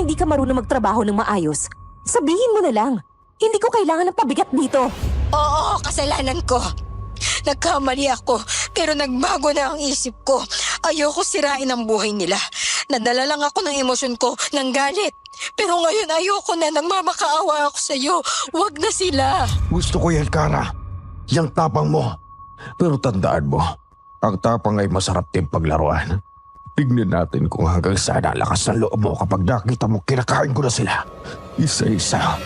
hindi ka marunong magtrabaho ng maayos, sabihin mo na lang. Hindi ko kailangan ng pabigat dito. Oo, kasalanan ko. Nagkamali ako, pero nagbago na ang isip ko. Ayoko sirain ang buhay nila. Nadala lang ako ng emosyon ko, ng galit. Pero ngayon ayoko na, nagmamakaawa ako sa'yo. Huwag na sila. Gusto ko yan, Kara. Yang tapang mo. Pero tandaan mo, ang tapang ay masarap din paglaruan. Tignan natin kung hanggang saan lalakas ng loob mo kapag nakita mo kinakain ko na sila. Isa-isa.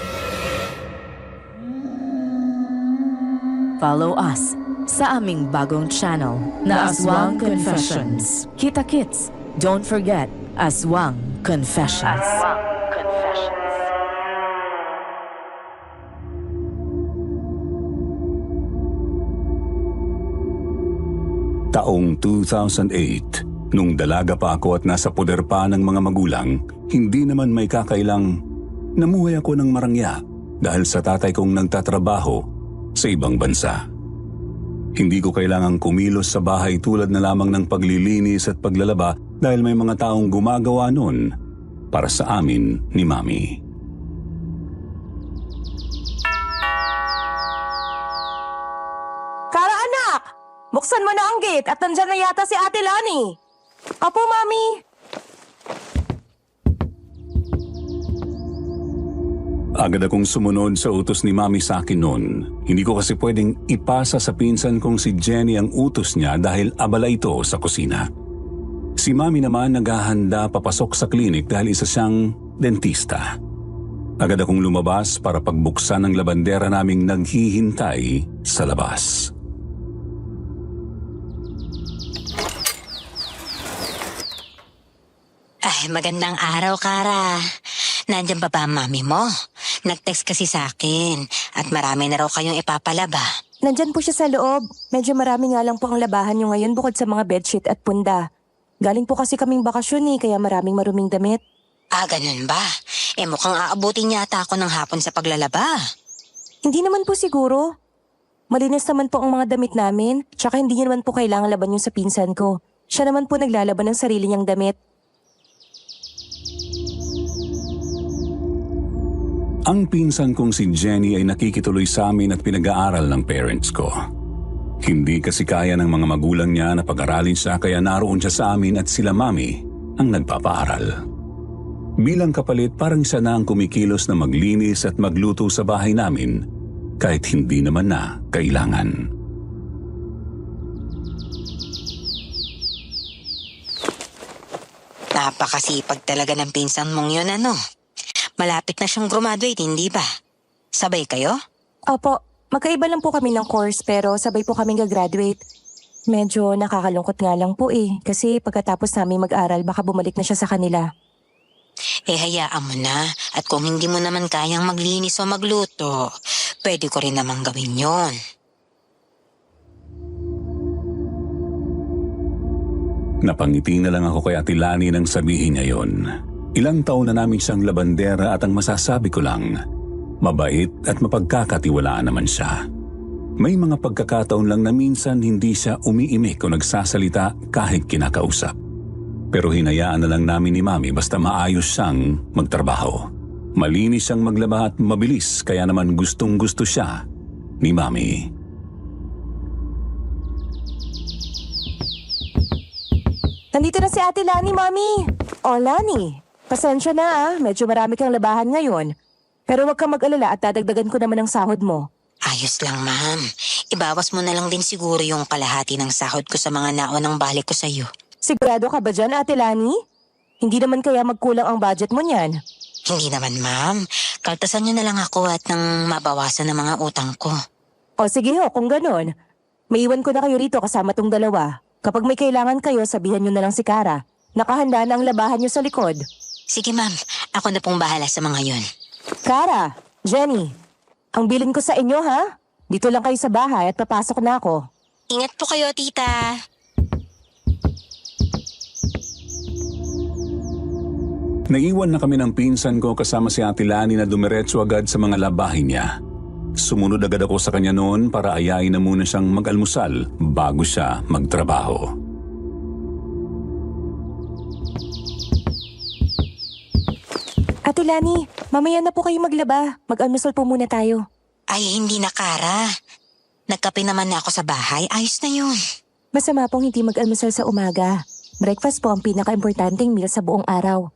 Follow us sa aming bagong channel na Aswang Confessions. Kita-kits, don't forget Aswang Confessions. Taong 2008, nung dalaga pa ako at nasa poder pa ng mga magulang, hindi naman may kakailang namuhay ako ng marangya dahil sa tatay kong nagtatrabaho sa ibang bansa. Hindi ko kailangang kumilos sa bahay tulad na lamang ng paglilinis at paglalaba dahil may mga taong gumagawa nun para sa amin ni Mami. Kara anak, buksan mo na ang gate at nandyan na yata si Ate Lani. Apo, Mami. Agad akong sumunod sa utos ni Mami sa akin noon. Hindi ko kasi pwedeng ipasa sa pinsan kong si Jenny ang utos niya dahil abala ito sa kusina. Si Mami naman naghahanda papasok sa klinik dahil isa siyang dentista. Agad akong lumabas para pagbuksan ng labandera naming naghihintay sa labas. Ay, magandang araw, Kara. Nandiyan pa ba ang mami mo? Nag-text kasi sa akin at marami na raw kayong ipapalaba. Nandyan po siya sa loob. Medyo marami nga lang po ang labahan niyo ngayon bukod sa mga bedsheet at punda. Galing po kasi kaming bakasyon kaya maraming maruming damit. Ah, ganun ba? Mukhang aabutin yata ako ng hapon sa paglalaba. Hindi naman po siguro. Malinis naman po ang mga damit namin, tsaka hindi niya naman po kailangan laban yung sa pinsan ko. Siya naman po naglalaban ng sarili niyang damit. Ang pinsan kong si Jenny ay nakikituloy sa amin at pinag-aaral ng parents ko. Hindi kasi kaya ng mga magulang niya na pag-aralin siya kaya naroon siya sa amin at sila Mami ang nagpapaaral. Bilang kapalit parang siya na ang kumikilos na maglinis at magluto sa bahay namin kahit hindi naman na kailangan. Napakasipag talaga ng pinsan mong yun, ano? Malapit na siyang graduate, hindi ba? Sabay kayo? Opo, magkaiba lang po kami ng course pero sabay po kaming gagraduate. Medyo nakakalungkot nga lang po kasi pagkatapos namin mag-aral baka bumalik na siya sa kanila. Hayaan mo na. At kung hindi mo naman kayang maglinis o magluto, pwede ko rin namang gawin yon. Napangiti na lang ako kay Ate Lani nang sabihin niya yon. Ilang taon na namin siyang labandera at ang masasabi ko lang, mabait at mapagkakatiwalaan naman siya. May mga pagkakataon lang na minsan hindi siya umiimik o nagsasalita kahit kinakausap. Pero hinayaan na lang namin ni Mami basta maayos siyang magtrabaho. Malinis siyang maglaba at mabilis kaya naman gustong-gusto siya ni Mami. Nandito na si Ate Lani, Mami. O Lani, pasensya na medyo marami kang labahan ngayon. Pero huwag kang mag-alala at dadagdagan ko naman ang sahod mo. Ayos lang, ma'am. Ibawas mo na lang din siguro yung kalahati ng sahod ko sa mga naonang balik ko sa'yo. Sigurado ka ba dyan, Ate Lani? Hindi naman kaya magkulang ang budget mo niyan. Hindi naman, ma'am. Kaltasan niyo na lang ako at nang mabawasan ng mga utang ko. O sige kung ganun. Maiwan ko na kayo rito kasama tong dalawa. Kapag may kailangan kayo, sabihan nyo na lang si Kara. Nakahanda na ang labahan nyo sa likod. Sige, ma'am. Ako na pong bahala sa mga yun. Kara, Jenny, ang bilin ko sa inyo Dito lang kayo sa bahay at papasok na ako. Ingat po kayo, tita. Naiwan na kami ng pinsan ko kasama si Ate Lani na dumiretso agad sa mga labahin niya. Sumunod agad ako sa kanya noon para ayain na muna siyang mag-almusal bago siya magtrabaho. Ate Lani, mamaya na po kayo maglaba. Mag-almusal po muna tayo. Ay, hindi na, Kara. Nagkape naman na ako sa bahay. Ayos na yun. Masama pong hindi mag-almusal sa umaga. Breakfast po ang pinaka-importanting meal sa buong araw.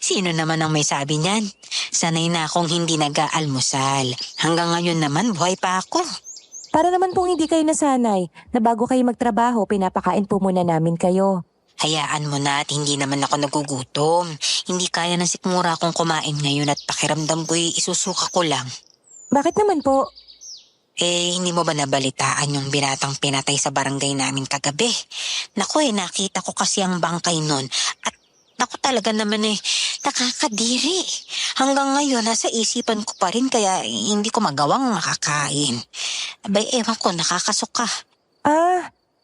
Sino naman ang may sabi niyan? Sanay na akong hindi nag-aalmusal. Hanggang ngayon naman, buhay pa ako. Para naman pong hindi kayo nasanay na bago kayo magtrabaho, pinapakain po muna namin kayo. Hayaan mo na at hindi naman ako nagugutom. Hindi kaya ng sikmura akong kumain ngayon at pakiramdam ko'y isusuka ko lang. Bakit naman po? Hindi mo ba nabalitaan yung binatang pinatay sa barangay namin kagabi? Naku nakita ko kasi ang bangkay nun at naku talaga naman nakakadiri. Hanggang ngayon nasa isipan ko pa rin kaya hindi ko magawang makakain. Abay ewan ko, nakakasuka.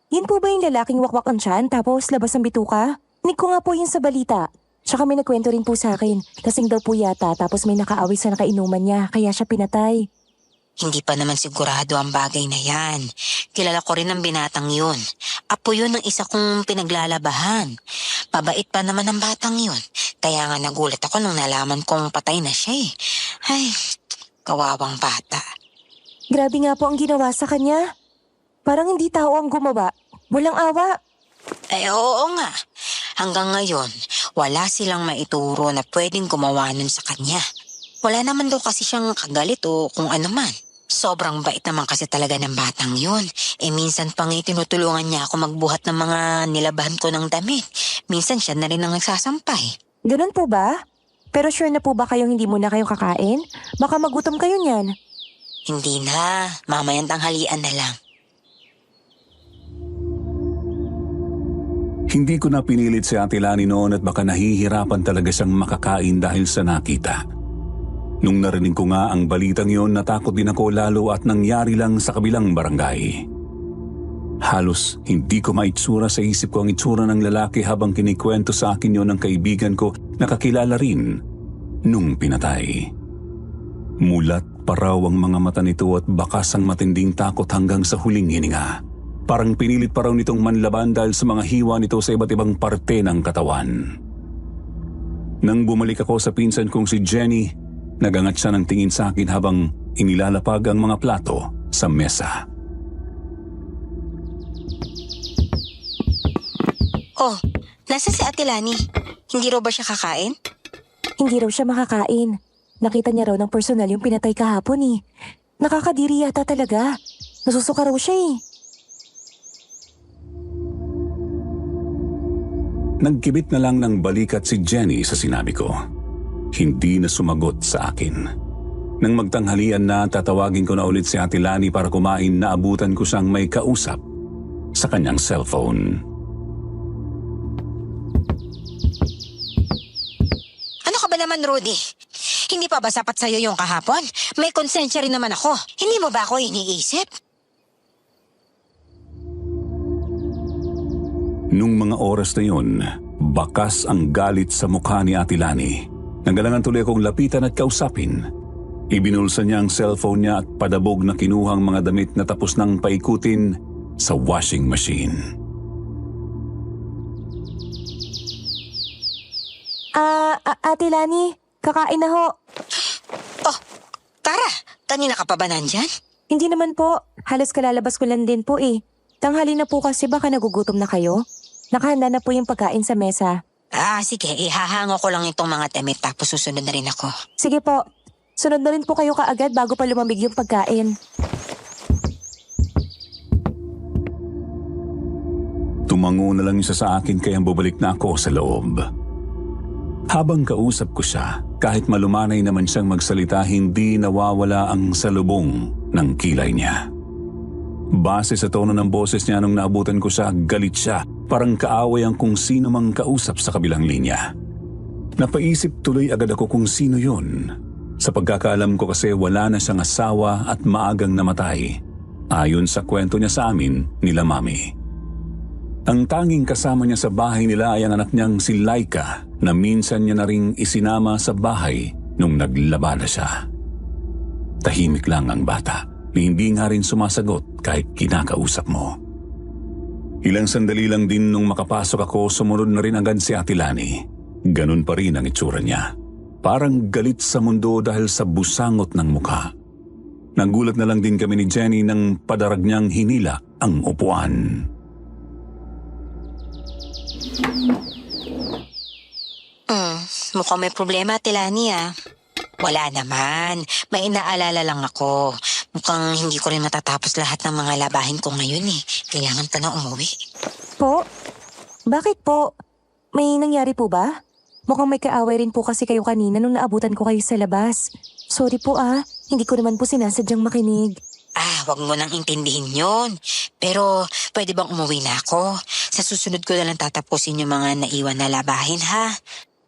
Yun po ba yung lalaking wakwak ang tiyan tapos labas ang bituka? Nick ko nga po yun sa balita. Tsaka may nagkwento rin po sa akin. Lasing daw po yata tapos may nakaaway sa nakainuman niya kaya siya pinatay. Hindi pa naman sigurado ang bagay na yan. Kilala ko rin ang binatang yun. Apo yun ng isa kong pinaglalabahan. Mabait pa naman ang batang yun. Kaya nga nagulat ako nung nalaman kong patay na siya eh. Ay, kawawang bata. Grabe nga po ang ginawa sa kanya. Parang hindi tao ang gumawa. Walang awa. Oo nga. Hanggang ngayon, wala silang maituro na pwedeng gumawa nun sa kanya. Wala naman daw kasi siyang kagalit o kung ano man. Sobrang bait naman kasi talaga ng batang yun. Minsan pa nga tinutulungan niya ako magbuhat ng mga nilabahan ko ng damit. Minsan siya na rin ang nagsasampay. Ganun po ba? Pero sure na po ba kayong hindi muna kayo kakain? Baka magutom kayo niyan. Hindi na. Mamayang tanghalian na lang. Hindi ko na pinilit si Ate Lani noon at baka nahihirapan talaga siyang makakain dahil sa nakita. Nung narinig ko nga ang balitang yon, natakot din ako lalo at nangyari lang sa kabilang barangay. Halos hindi ko maitsura sa isip ko ang itsura ng lalaki habang kinikwento sa akin yon ng kaibigan ko na kakilala rin nung pinatay. Mulat pa raw ang mga mata nito at bakas ang matinding takot hanggang sa huling hininga. Parang pinilit pa raw nitong manlaban dahil sa mga hiwa nito sa iba't ibang parte ng katawan. Nang bumalik ako sa pinsan kong si Jenny, nagangat siya ng tingin sa akin habang inilalapag ang mga plato sa mesa. Oh, nasa si Ate Lani? Hindi raw ba siya kakain? Hindi raw siya makakain. Nakita niya raw ng personal yung pinatay kahapon eh. Nakakadiri yata talaga. Nasusuka raw siya eh. Nagkibit na lang ng balikat si Jenny sa sinabi ko. Hindi na sumagot sa akin. Nang magtanghalian na, tatawagin ko na ulit si Ate Lani para kumain na abutan ko siyang may kausap sa kanyang cellphone. Ano ka ba naman, Rudy? Hindi pa ba sapat sa'yo yung kahapon? May konsensya rin naman ako. Hindi mo ba ako iniisip? Nung mga oras na yun, bakas ang galit sa mukha ni Ate Lani. Nagalangan tuloy akong lapitan at kausapin. Ibinulsa niya ang cellphone niya at padabog na kinuhang mga damit na tapos nang paikutin sa washing machine. Ate Lani, kakain na ho. Oh, Tara, kanina ka pa ba nandyan? Hindi naman po. Halos kalalabas ko lang din po eh. Tanghali na po kasi baka nagugutom na kayo. Nakahanda na po yung pagkain sa mesa. Sige, ihahango ko lang itong mga damit tapos susunod na rin ako. Sige po. Sunod na rin po kayo kaagad bago pa lumamig yung pagkain. Tumango na lang siya sa akin kaya bubalik na ako sa loob. Habang kausap ko siya, kahit malumanay naman siyang magsalita, hindi nawawala ang salubong ng kilay niya. Base sa tono ng boses niya nung naabutan ko siya, galit siya. Parang kaaway ang kung sino mang kausap sa kabilang linya. Napaisip tuloy agad ako kung sino yun. Sa pagkakaalam ko kasi wala na siyang asawa at maagang namatay. Ayon sa kwento niya sa amin nila Mami. Ang tanging kasama niya sa bahay nila ay ang anak niyang si Laika na minsan niya na ring isinama sa bahay nung naglaba na siya. Tahimik lang ang bata. Hindi nga rin sumasagot kahit kinakausap mo. Ilang sandali lang din nung makapasok ako, sumunod na rin agad si Ate Lani. Ganun pa rin ang itsura niya. Parang galit sa mundo dahil sa busangot ng mukha. Nagulat na lang din kami ni Jenny nang padarag niyang hinila ang upuan. Mukhang may problema, Ate Lani ah. Wala naman. May inaalala lang ako. Mukhang hindi ko rin matatapos lahat ng mga labahin ko ngayon eh. Kailangan pa na umuwi. Po? Bakit po? May nangyari po ba? Mukhang may kaaway rin po kasi kayo kanina nung naabutan ko kayo sa labas. Sorry po hindi ko naman po sinasadyang makinig. Wag mo nang intindihin yun. Pero pwede bang umuwi na ako? Sa susunod ko na lang tatapusin yung mga naiwan na labahin ha.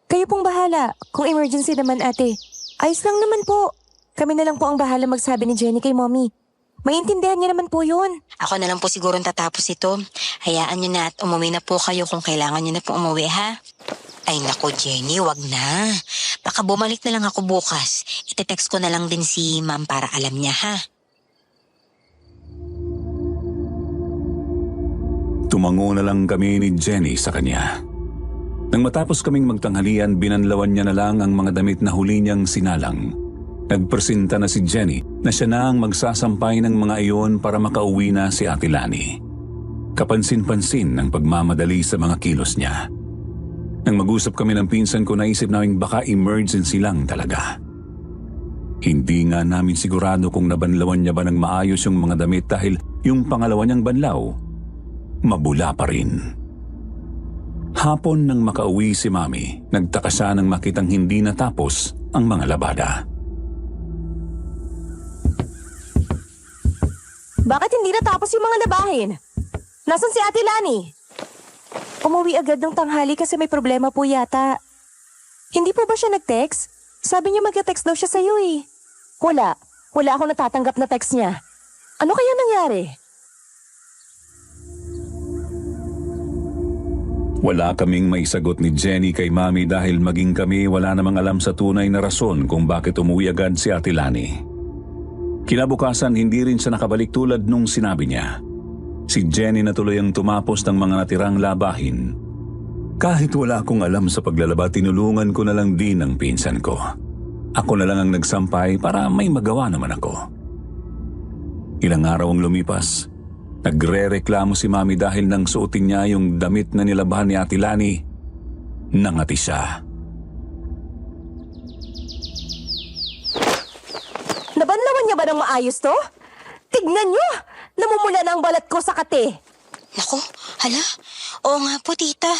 Kayo pong bahala. Kung emergency naman ate. Ayos lang naman po. Kami na lang po ang bahala magsabi ni Jenny kay Mommy. Maintindihan niya naman po yun. Ako na lang po siguro tatapos ito. Hayaan nyo na at umuwi na po kayo kung kailangan nyo na po umuwi ha. Ay nako Jenny, wag na. Baka bumalik na lang ako bukas. Ite-text ko na lang din si Ma'am para alam niya ha. Tumango na lang kami ni Jenny sa kanya. Nang matapos kaming magtanghalian, binanlawan niya na lang ang mga damit na huli niyang sinalang. Nagpresenta na si Jenny na siya na ang magsasampay ng mga iyon para makauwi na si Ate Lani. Kapansin-pansin ang pagmamadali sa mga kilos niya. Nang mag-usap kami ng pinsan ko, naisip naming baka emergency lang talaga. Hindi nga namin sigurado kung nabanlawan niya ba ng maayos yung mga damit dahil yung pangalawa niyang banlaw, mabula pa rin. Hapon nang makauwi si Mami, nagtaka siya nang makitang hindi natapos ang mga labada. Bakit hindi natapos yung mga labahin? Nasaan si Ate Lani? Umuwi agad ng tanghali kasi may problema po yata. Hindi po ba siya nag-text? Sabi niya mag-text daw siya sa'yo eh. Wala akong natatanggap na text niya. Ano kaya nangyari? Wala kaming maisagot ni Jenny kay Mami dahil maging kami wala namang alam sa tunay na rason kung bakit umuwi agad si Ate Lani. Kinabukasan hindi rin siya nakabalik tulad nung sinabi niya. Si Jenny na tuloy ang tumapos ng mga natirang labahin. Kahit wala akong alam sa paglalaba, tinulungan ko na lang din ang pinsan ko. Ako na lang ang nagsampay para may magawa naman ako. Ilang araw ang lumipas. Nagre-reklamo si Mami dahil nang suotin niya yung damit na nilabahan ni Ate Lani, nangati siya. Nabanlawan niya ba ng maayos to? Tignan niyo! Namumula na ang balat ko sa kate. Naku, hala. Oo nga po tita.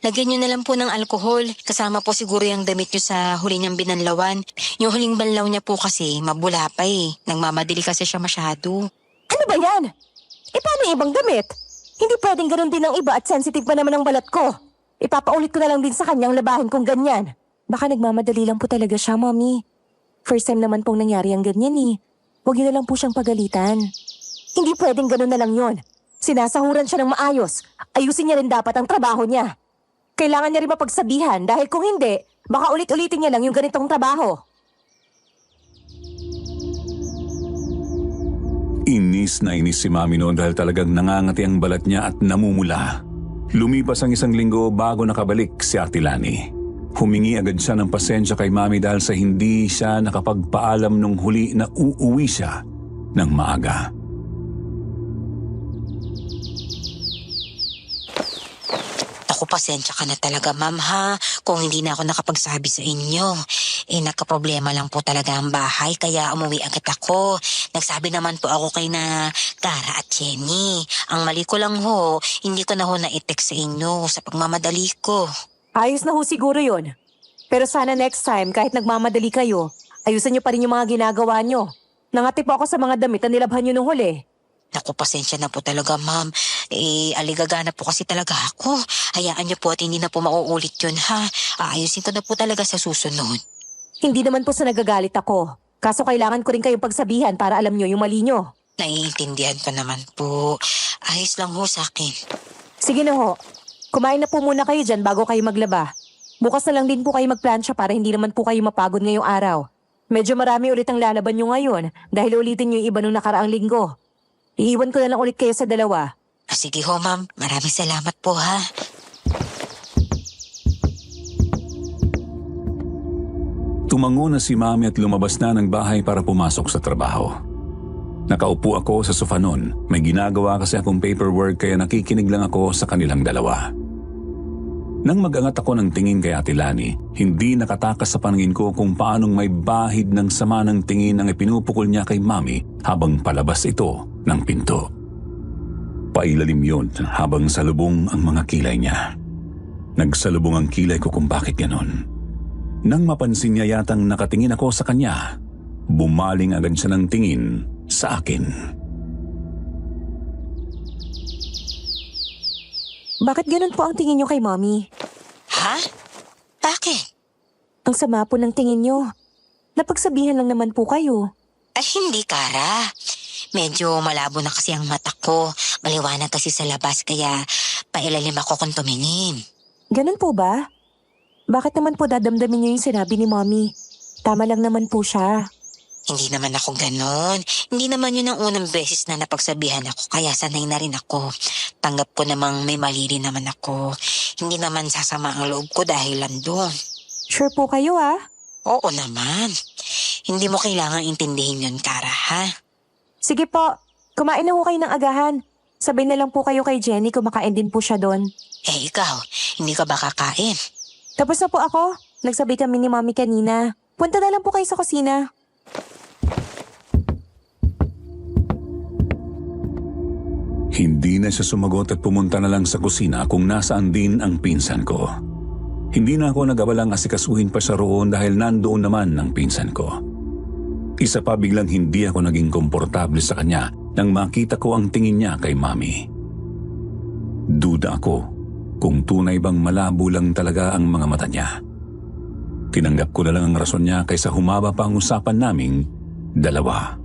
Lagyan nyo na lang po ng alkohol. Kasama po siguro yung damit nyo sa huli niyang binanlawan. Yung huling banlaw niya po kasi mabula pa eh. Nagmamadali kasi siya masyado. Ano ba yan? Paano yung ibang damit? Hindi pwedeng ganun din ang iba at sensitive pa naman ang balat ko. Ipapaulit ko na lang din sa kanyang labahin kung ganyan. Baka nagmamadali lang po talaga siya, Mommy. First time naman pong nangyari ang ganyan eh. Huwag niyo na lang po siyang pagalitan. Hindi pwedeng ganun na lang yon. Sinasahuran siya ng maayos. Ayusin niya rin dapat ang trabaho niya. Kailangan niya rin mapagsabihan dahil kung hindi, baka ulit-ulitin niya lang yung ganitong trabaho. Inis na inis si Mami noon dahil talagang nangangati ang balat niya at namumula. Lumipas ang 1 linggo bago nakabalik si Ate Lani. Humingi agad siya ng pasensya kay Mami dahil sa hindi siya nakapagpaalam nung huli na uuwi siya ng maaga. Ako, pasensya ka na talaga, ma'am, ha? Kung hindi na ako nakapagsabi sa inyo. Nagkaproblema lang po talaga ang bahay, kaya umuwi agad ako. Nagsabi naman po ako kay na Tara at Jenny. Ang mali ko lang ho, hindi ko na ho na-text sa inyo sa pagmamadali ko. Ayos na ho siguro yon. Pero sana next time, kahit nagmamadali kayo, ayusan niyo pa rin yung mga ginagawa niyo. Nangati po ako sa mga damit na nilabhan niyo nung huli. Naku, pasensya na po talaga, ma'am. Aligagana po kasi talaga ako. Hayaan niyo po at hindi na po mauulit yun, ha? Aayusin ko na po talaga sa susunod. Hindi naman po sa nagagalit ako. Kaso kailangan ko rin kayong pagsabihan para alam niyo yung mali niyo. Naiintindihan ko naman po. Ayos lang ho sa akin. Sige na ho. Kumain na po muna kayo dyan bago kayo maglaba. Bukas na lang din po kayo magplansya para hindi naman po kayo mapagod ngayong araw. Medyo marami ulit ang lalaban nyo ngayon dahil ulitin nyo yung iba nung nakaraang linggo. Iiwan ko na lang ulit kayo sa dalawa. Sige ho, ma'am. Maraming salamat po, ha? Tumango na si Mami at lumabas na ng bahay para pumasok sa trabaho. Nakaupo ako sa sofa noon. May ginagawa kasi akong paperwork kaya nakikinig lang ako sa kanilang dalawa. Nang mag-angat ako ng tingin kay Ate Lani, hindi nakatakas sa paningin ko kung paanong may bahid ng sama ng tingin ang ipinupukol niya kay Mami habang palabas ito ng pinto. Pailalim yun habang salubong ang mga kilay niya. Nagsalubong ang kilay ko kung bakit ganon. Nang mapansin niya yatang nakatingin ako sa kanya, bumaling agad siya ng tingin sa akin. Bakit ganun po ang tingin niyo kay Mommy? Ha? Bakit? Ang sama po ng tingin niyo. Napagsabihan lang naman po kayo. Ay, hindi, Kara. Medyo malabo na kasi ang mata ko. Maliwanag kasi sa labas kaya pailalim ako kung tumingin. Ganun po ba? Bakit naman po dadamdamin niyo yung sinabi ni Mommy? Tama lang naman po siya. Hindi naman ako ganon. Hindi naman yun ang unang beses na napagsabihan ako kaya sanay na rin ako. Tanggap ko namang may mali rin naman ako. Hindi naman sasama ang loob ko dahil lang doon. Sure po kayo ah? Oo naman. Hindi mo kailangang intindihin yun, Kara, ha? Sige po, kumain na ho kayo ng agahan. Sabay na lang po kayo kay Jenny, kumakain din po siya doon. Eh, ikaw, hindi ka ba kakain? Tapos na po ako. Nagsabay kami ni Mommy kanina. Punta na lang po kayo sa kusina. Hindi na siya sumagot at pumunta na lang sa kusina kung nasaan din ang pinsan ko. Hindi na ako nagawalang asikasuhin pa siya roon dahil nandoon naman ang pinsan ko. Isa pa biglang hindi ako naging komportable sa kanya nang makita ko ang tingin niya kay Mami. Duda ako kung tunay bang malabo lang talaga ang mga mata niya. Tinanggap ko na lang ang rason niya kaysa humaba pa ang usapan naming dalawa.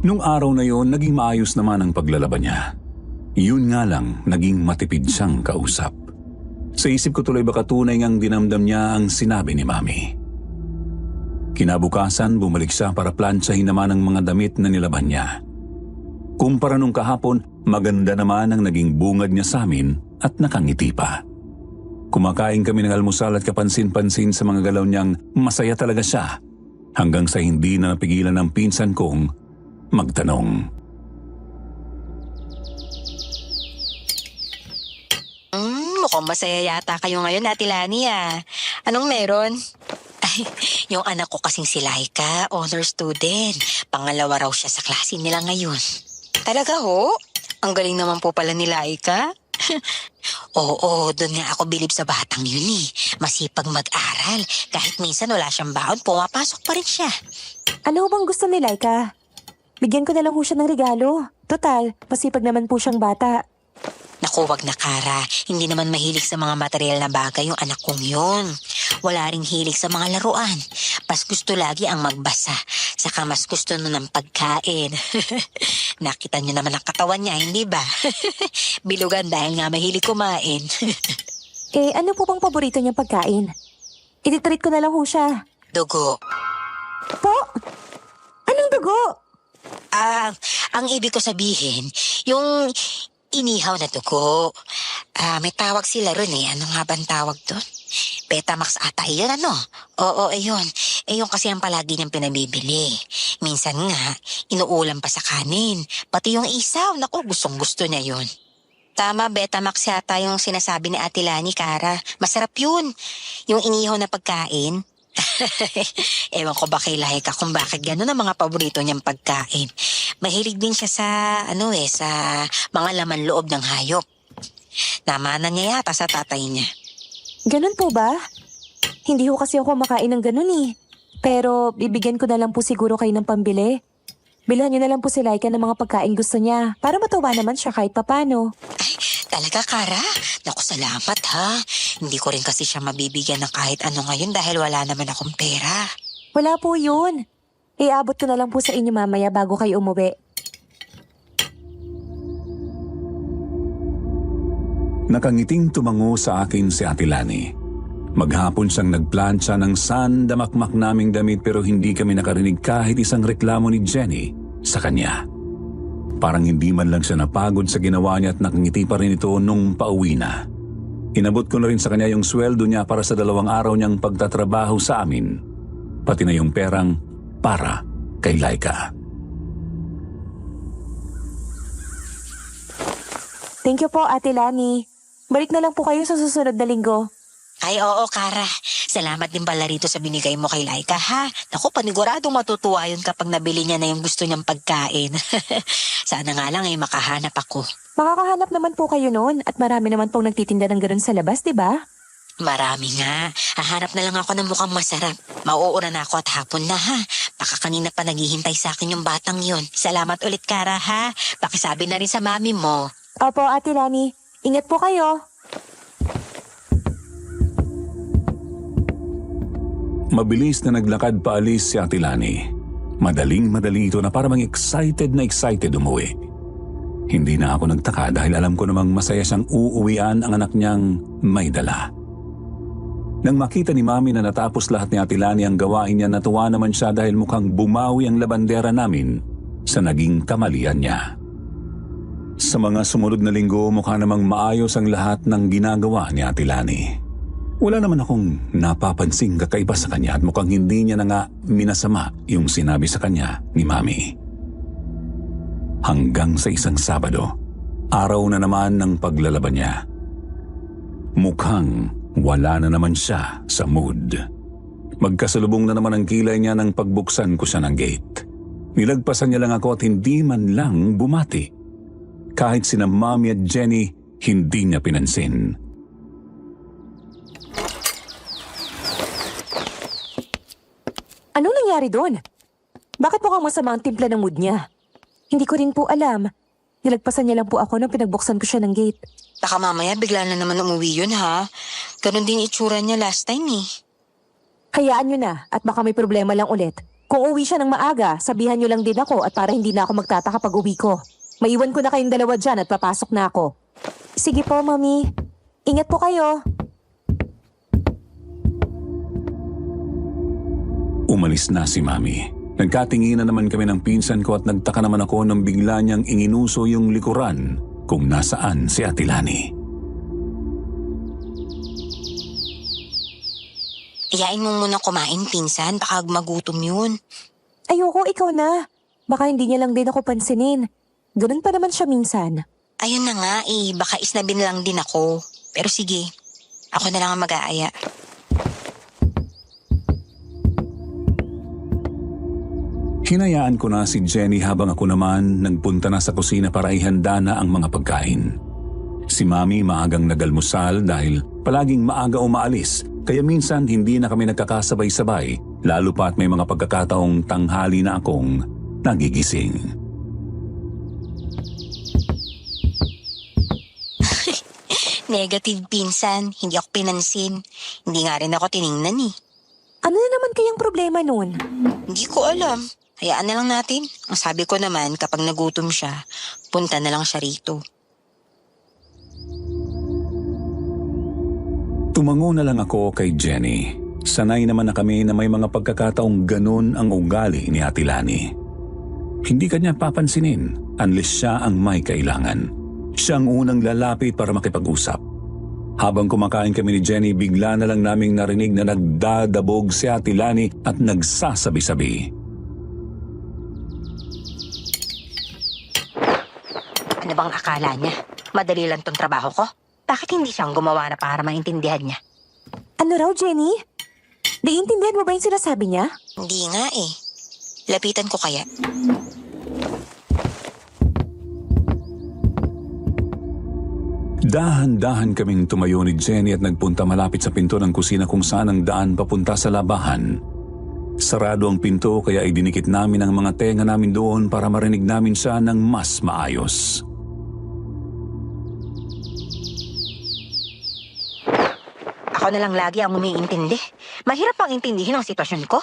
Nung araw na yon, naging maayos naman ang paglalaban niya. Yun nga lang, naging matipid siyang kausap. Sa isip ko tuloy baka tunay ngang dinamdam niya ang sinabi ni Mami. Kinabukasan, bumalik siya para plantsahin naman ang mga damit na nilaban niya. Kumpara nung kahapon, maganda naman ang naging bungad niya sa amin at nakangiti pa. Kumakain kami ng almusal at kapansin-pansin sa mga galaw niyang masaya talaga siya hanggang sa hindi na napigilan ng pinsan kong magtanong. Mukhang masaya yata kayo ngayon, Ate Lani, ah. Anong meron? Ay, yung anak ko kasing si Laika, honor student. Pangalawa raw siya sa klase nila ngayon. Talaga ho? Ang galing naman po pala ni Laika. Oo, doon nga ako bilib sa batang yun eh. Masipag mag-aral. Kahit minsan wala siyang baon, pumapasok pa rin siya. Ano bang gusto ni Laika? Bigyan ko na lang po siya ng regalo. Total, masipag naman po siyang bata. Naku, wag na, Kara. Hindi naman mahilig sa mga material na bagay yung anak kong yun. Wala ring hilig sa mga laruan. Mas gusto lagi ang magbasa. Saka mas gusto nun ng pagkain. Nakita niyo naman ang katawan niya, hindi ba? Bilugan dahil nga mahilig kumain. Ano po bang paborito niyang pagkain? Ititreat ko na lang po siya. Dugo. Po? Anong dugo? Ang ibig ko sabihin, yung inihaw na dugo. May tawag sila ron eh. Ano nga bang tawag doon? Betamax ata yun, ano? Oo, ayun. Yung kasi ang palagi niyang pinabibili. Minsan nga, inuulam pa sa kanin. Pati yung isaw, naku, gustong-gusto niya yun. Tama, Betamax yata yung sinasabi ni Ate Lani, Kara. Masarap yun. Yung inihaw na pagkain. Ewan ko ba kay Laika kung bakit gano'n ang mga paborito niyang pagkain. Mahilig din siya sa, sa mga laman loob ng hayop. Namanan niya yata sa tatay niya. Ganun po ba? Hindi ho kasi ako makain ng ganun eh. Pero bibigyan ko na lang po siguro kayo ng pambili. Bilhan niyo na lang po si Laika ng mga pagkain gusto niya para matuwa naman siya kahit papano. Ay, talaga, Kara? Naku, salamat ha. Hindi ko rin kasi siya mabibigyan ng kahit ano ngayon dahil wala naman akong pera. Wala po yun. Iabot ko na lang po sa inyo mamaya bago kayo umuwi. Nakangiting tumango sa akin si Ate Lani. Maghapon siyang nagplansya ng sandamakmak naming damit pero hindi kami nakarinig kahit isang reklamo ni Jenny sa kanya. Parang hindi man lang siya napagod sa ginawa niya at nakangiti pa rin ito nung pauwi na. Inabot ko na rin sa kanya yung sweldo niya para sa 2 araw niyang pagtatrabaho sa amin, pati na yung perang para kay Laika. Thank you po, Ate Lani. Balik na lang po kayo sa susunod na linggo. Ay, oo, Kara. Salamat din pala rito sa binigay mo kay Laika, ha? Naku, paniguradong matutuwa yun kapag nabili niya na yung gusto niyang pagkain. Sana nga lang ay makahanap ako. Makakahanap naman po kayo noon at marami naman pong nagtitinda ng ganun sa labas, di ba? Marami nga. Hahanap na lang ako ng mukhang masarap. Mauuna na ako at hapon na, ha? Baka kanina pa naghihintay sa akin yung batang yun. Salamat ulit, Kara, ha? Pakisabi na rin sa mami mo. Opo, Ate Lani. Ingat po kayo. Mabilis na naglakad paalis si Ate Lani. Madaling-madali ito na parang excited umuwi. Hindi na ako nagtaka dahil alam ko namang masaya siyang uuwian ang anak niyang may dala. Nang makita ni Mami na natapos lahat ni Ate Lani ang gawain niya, natuwa naman siya dahil mukhang bumawi ang labandera namin sa naging kamalian niya. Sa mga sumunod na linggo, mukha namang maayos ang lahat ng ginagawa ni Ate Lani. Wala naman akong napapansing kakaiba sa kanya at mukhang hindi niya na nga minasama yung sinabi sa kanya ni Mami. Hanggang sa isang Sabado, araw na naman ng paglalaban niya. Mukhang wala na naman siya sa mood. Magkasalubong na naman ang kilay niya nang pagbuksan ko siya ng gate. Nilagpasan niya lang ako at hindi man lang bumati. Kahit sina Mami at Jenny, hindi niya pinansin. Anong nangyari doon? Bakit mukhang masama ang timpla ng mood niya? Hindi ko rin po alam. Nilagpasan niya lang po ako nang pinagbuksan ko siya ng gate. Baka mamaya bigla na naman umuwi yun, ha? Ganon din itsura niya last time, eh. Hayaan niyo na at baka may problema lang ulit. Kung uwi siya ng maaga, sabihan niyo lang din ako at para hindi na ako magtataka pag uwi ko. Maiwan ko na kayong dalawa dyan at papasok na ako. Sige po, Mami. Ingat po kayo. Umalis na si Mami. Nagkatinginan naman kami ng pinsan ko at nagtaka naman ako nang bigla niyang inginuso yung likuran kung nasaan si Ate Lani. Iyain mo muna kumain, pinsan. Baka magutom yun. Ayoko, ikaw na. Baka hindi niya lang din ako pansinin. Ganun pa naman siya minsan. Ayun na nga, eh. Baka isnabin lang din ako. Pero sige, ako na lang ang mag-aaya. Hinayaan ko na si Jenny habang ako naman nagpunta na sa kusina para ihanda na ang mga pagkain. Si Mami maagang nagalmusal dahil palaging maaga umaalis, kaya minsan hindi na kami nagkakasabay-sabay, lalo pa at may mga pagkakataong tanghali na akong nagigising. Negative, pinsan. Hindi ako pinansin. Hindi nga rin ako tiningnan, eh. Ano na naman kayang problema nun? Hindi ko alam. Hayaan na lang natin. Ang sabi ko naman, kapag nagutom siya, punta na lang siya rito. Tumango na lang ako kay Jenny. Sanay naman na kami na may mga pagkakataong ganun ang ugali ni Ate Lani. Hindi kanya papansinin unless siya ang may kailangan. Siya ang unang lalapit para makipag-usap. Habang kumakain kami ni Jenny, bigla na lang naming narinig na nagdadabog si Ate Lani at nagsasabi-sabi. Ano bang akala niya? Madali lang tong trabaho ko? Bakit hindi siyang gumawa na para maintindihan niya? Ano raw, Jenny? Naiintindihan mo ba yung sinasabi niya? Hindi nga eh. Lapitan ko kaya. Dahan-dahan kaming tumayo ni Jenny at nagpunta malapit sa pinto ng kusina kung saan ang daan papunta sa labahan. Sarado ang pinto kaya idinikit namin ang mga tenga namin doon para marinig namin siya ng mas maayos. Ako na lang lagi ang umiintindi. Mahirap pang intindihin ang sitwasyon ko.